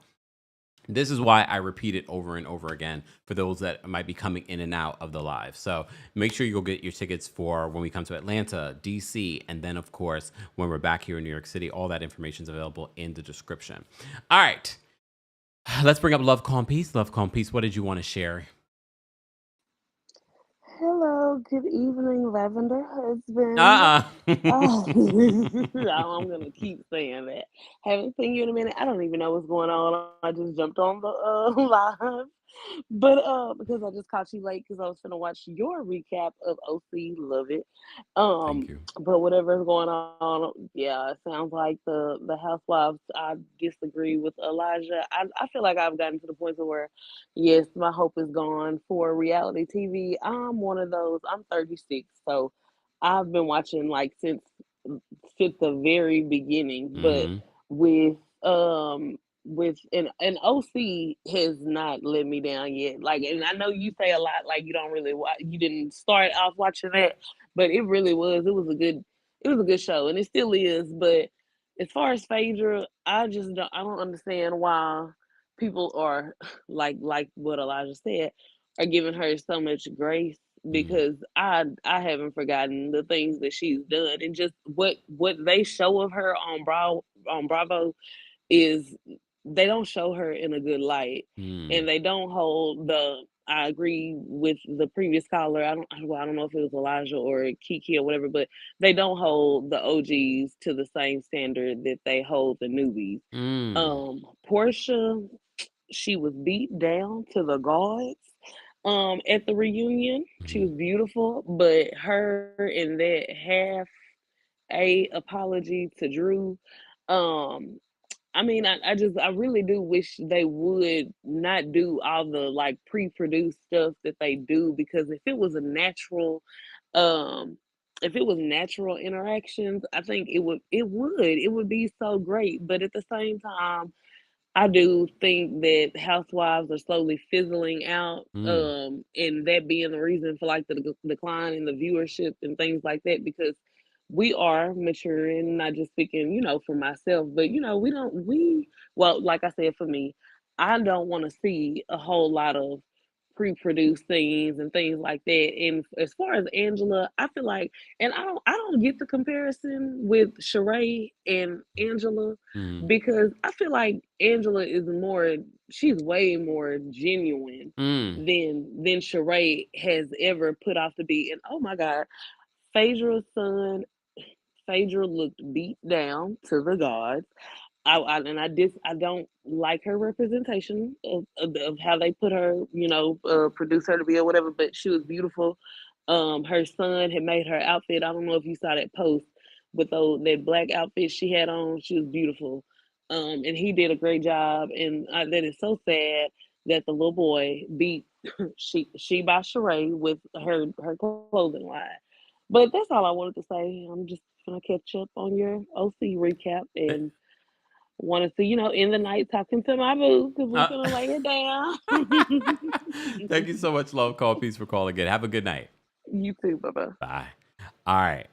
This is why I repeat it over and over again for those that might be coming in and out of the live. So make sure you go get your tickets for when we come to Atlanta, DC, and then, of course, when we're back here in New York City. All that information is available in the description. All right. Let's bring up Love Calm Peace. Love Calm Peace, what did you want to share? Hello, good evening, Lavender Husband. Uh-uh. I'm gonna keep saying that. Haven't seen you in a minute. I don't even know what's going on. I just jumped on the live, but because I just caught you late because I was gonna watch your recap of OC. Love it. Thank you. But whatever's going on, yeah, it sounds like the housewives. I disagree with Elijah. I feel like I've gotten to the point where, yes, my hope is gone for reality TV. I'm one of those. I'm 36, so I've been watching like since the very beginning, but Mm-hmm. with and OC has not let me down yet. Like, and I know you say a lot like you don't really watch, you didn't start off watching that, but it really was. It was a good show, and it still is. But as far as Phaedra, I don't understand why people are like what Elijah said are giving her so much grace because I haven't forgotten the things that she's done and just what they show of her on Bravo is they don't show her in a good light and they don't hold the I agree with the previous caller. I don't know if it was Elijah or Kiki or whatever, but they don't hold the OGs to the same standard that they hold the newbies. Porsha, she was beat down to the gods at the reunion. She was beautiful, but her in that half a apology to Drew, um I mean, I really do wish they would not do all the like pre-produced stuff that they do because um, if it was natural interactions, I think it would be so great. But at the same time, I do think that housewives are slowly fizzling out, and that being the reason for like the decline in the viewership and things like that because we are maturing, not just speaking, for myself, but well, like I said, for me, I don't want to see a whole lot of pre-produced things and things like that. And as far as Angela, I feel like, and I don't get the comparison with Sheree and Angela because I feel like Angela she's way more genuine than Sheree has ever put off to be. And oh my God, Phaedra's son, Phaedra looked beat down to the gods. I don't like her representation of how they put her, produce her to be or whatever. But she was beautiful. Her son had made her outfit. I don't know if you saw that post with that black outfit she had on. She was beautiful, and he did a great job. And that is so sad that the little boy beat she by Sheree with her clothing line. But that's all I wanted to say. I'm just gonna catch up on your OC recap and wanted to, end the night talking to my boo because we're gonna lay her down. Thank you so much, Love Call Peace, for calling in. Have a good night. You too. Bye-bye. Bye. All right.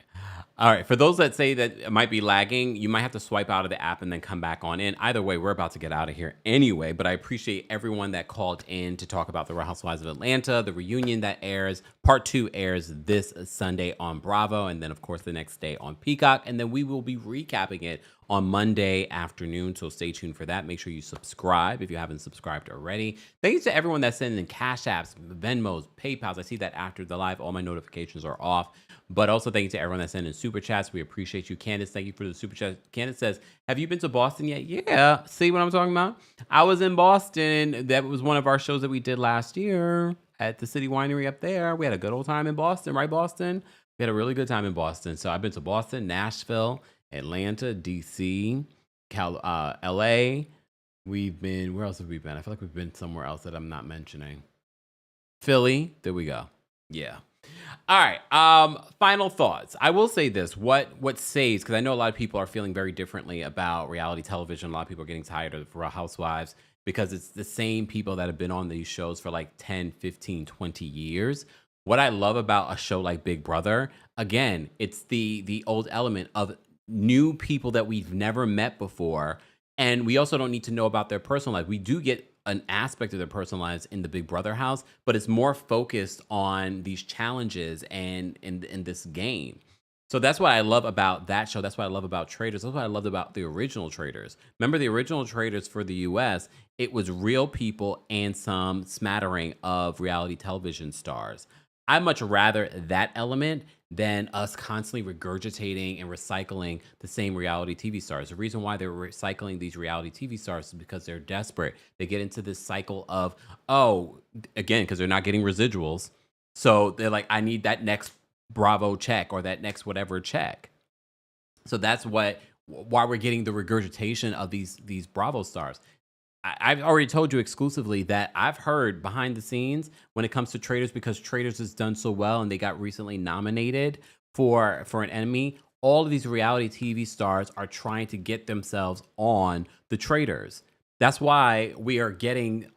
All right. For those that say that it might be lagging, you might have to swipe out of the app and then come back on in. Either way, we're about to get out of here anyway, but I appreciate everyone that called in to talk about the Real Housewives of Atlanta, the reunion that airs. Part 2 airs this Sunday on Bravo, and then, of course, the next day on Peacock. And then we will be recapping it on Monday afternoon, so stay tuned for that. Make sure you subscribe if you haven't subscribed already. Thanks to everyone that's sending Cash Apps, Venmos, PayPals. I see that after the live, all my notifications are off. But also thank you to everyone that's sending Super Chats. We appreciate you. Candace, thank you for the Super Chat. Candace says, have you been to Boston yet? Yeah. See what I'm talking about? I was in Boston. That was one of our shows that we did last year at the City Winery up there. We had a good old time in Boston, right, Boston? We had a really good time in Boston. So I've been to Boston, Nashville, Atlanta, DC, LA. We've been, where else have we been? I feel like we've been somewhere else that I'm not mentioning. Philly, there we go. Yeah. All right. Final thoughts. I will say this: what saves? Because I know a lot of people are feeling very differently about reality television. A lot of people are getting tired of Real Housewives because it's the same people that have been on these shows for like 10, 15, 20 years. What I love about a show like Big Brother, again, it's the old element of new people that we've never met before. And we also don't need to know about their personal life. We do get an aspect of their personal lives in the Big Brother house, but it's more focused on these challenges and in this game. So that's what I love about that show. That's what I love about Traitors. That's what I loved about the original Traitors. Remember the original Traitors for the US, it was real people and some smattering of reality television stars. I much rather that element than us constantly regurgitating and recycling the same reality TV stars. The reason why they're recycling these reality TV stars is because they're desperate. They get into this cycle of, again, because they're not getting residuals. So they're like, I need that next Bravo check or that next whatever check. So that's why we're getting the regurgitation of these Bravo stars. I've already told you exclusively that I've heard behind the scenes when it comes to Traitors, because Traitors has done so well and they got recently nominated for an Emmy. All of these reality TV stars are trying to get themselves on the Traitors. That's why we are getting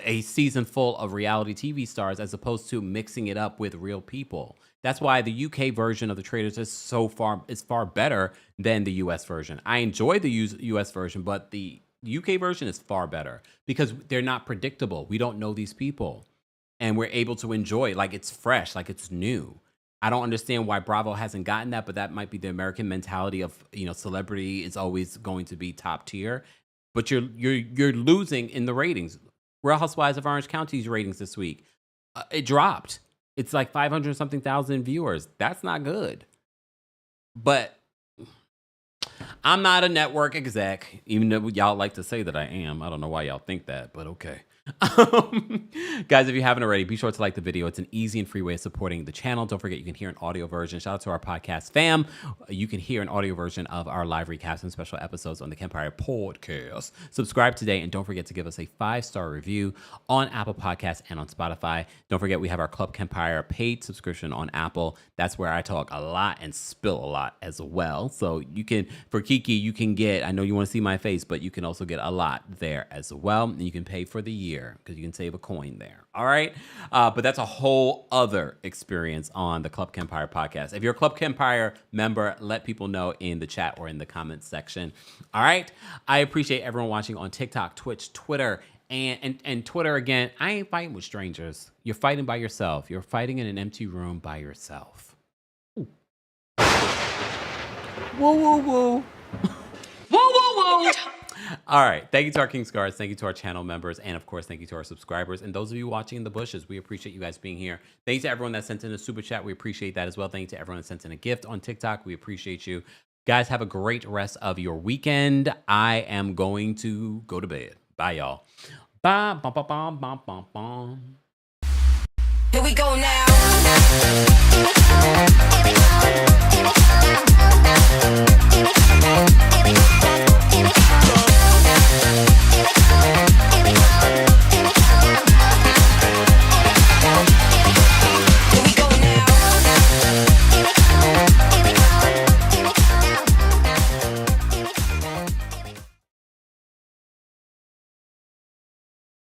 a season full of reality TV stars as opposed to mixing it up with real people. That's why the UK version of the Traitors is far better than the US version. I enjoy the US version, but the UK version is far better because they're not predictable. We don't know these people and we're able to enjoy it like it's fresh, like it's new. I don't understand why Bravo hasn't gotten that, but that might be the American mentality of, celebrity is always going to be top tier, but you're losing in the ratings. Real Housewives of Orange County's ratings this week, it dropped. It's like 500 something thousand viewers. That's not good. But I'm not a network exec, even though y'all like to say that I am. I don't know why y'all think that, but okay. Guys, if you haven't already, be sure to like the video. It's an easy and free way of supporting the channel. Don't forget, you can hear an audio version. Shout out to our podcast fam. You can hear an audio version of our live recaps and special episodes on the Kempire podcast. Subscribe today, and don't forget to give us a 5-star review on Apple Podcasts and on Spotify. Don't forget, we have our Club Kempire paid subscription on Apple. That's where I talk a lot and spill a lot as well. So you can, for Kiki, you can get, I know you want to see my face, but you can also get a lot there as well. And you can pay for the year because you can save a coin there. All right. But that's a whole other experience on the Club Kempire podcast. If you're a Club Kempire member, let people know in the chat or in the comments section. All right. I appreciate everyone watching on TikTok, Twitch, Twitter, and Twitter. Again, I ain't fighting with strangers. You're fighting by yourself. You're fighting in an empty room by yourself. Ooh. Whoa, whoa, whoa. Whoa, whoa, whoa. All right. Thank you to our King Scars. Thank you to our channel members. And of course, thank you to our subscribers. And those of you watching in the bushes, we appreciate you guys being here. Thank you to everyone that sent in a super chat. We appreciate that as well. Thank you to everyone that sent in a gift on TikTok. We appreciate you. Guys, have a great rest of your weekend. I am going to go to bed. Bye, y'all. Bye. Bum, bum, bum, bum, bum, bum. Here we go now.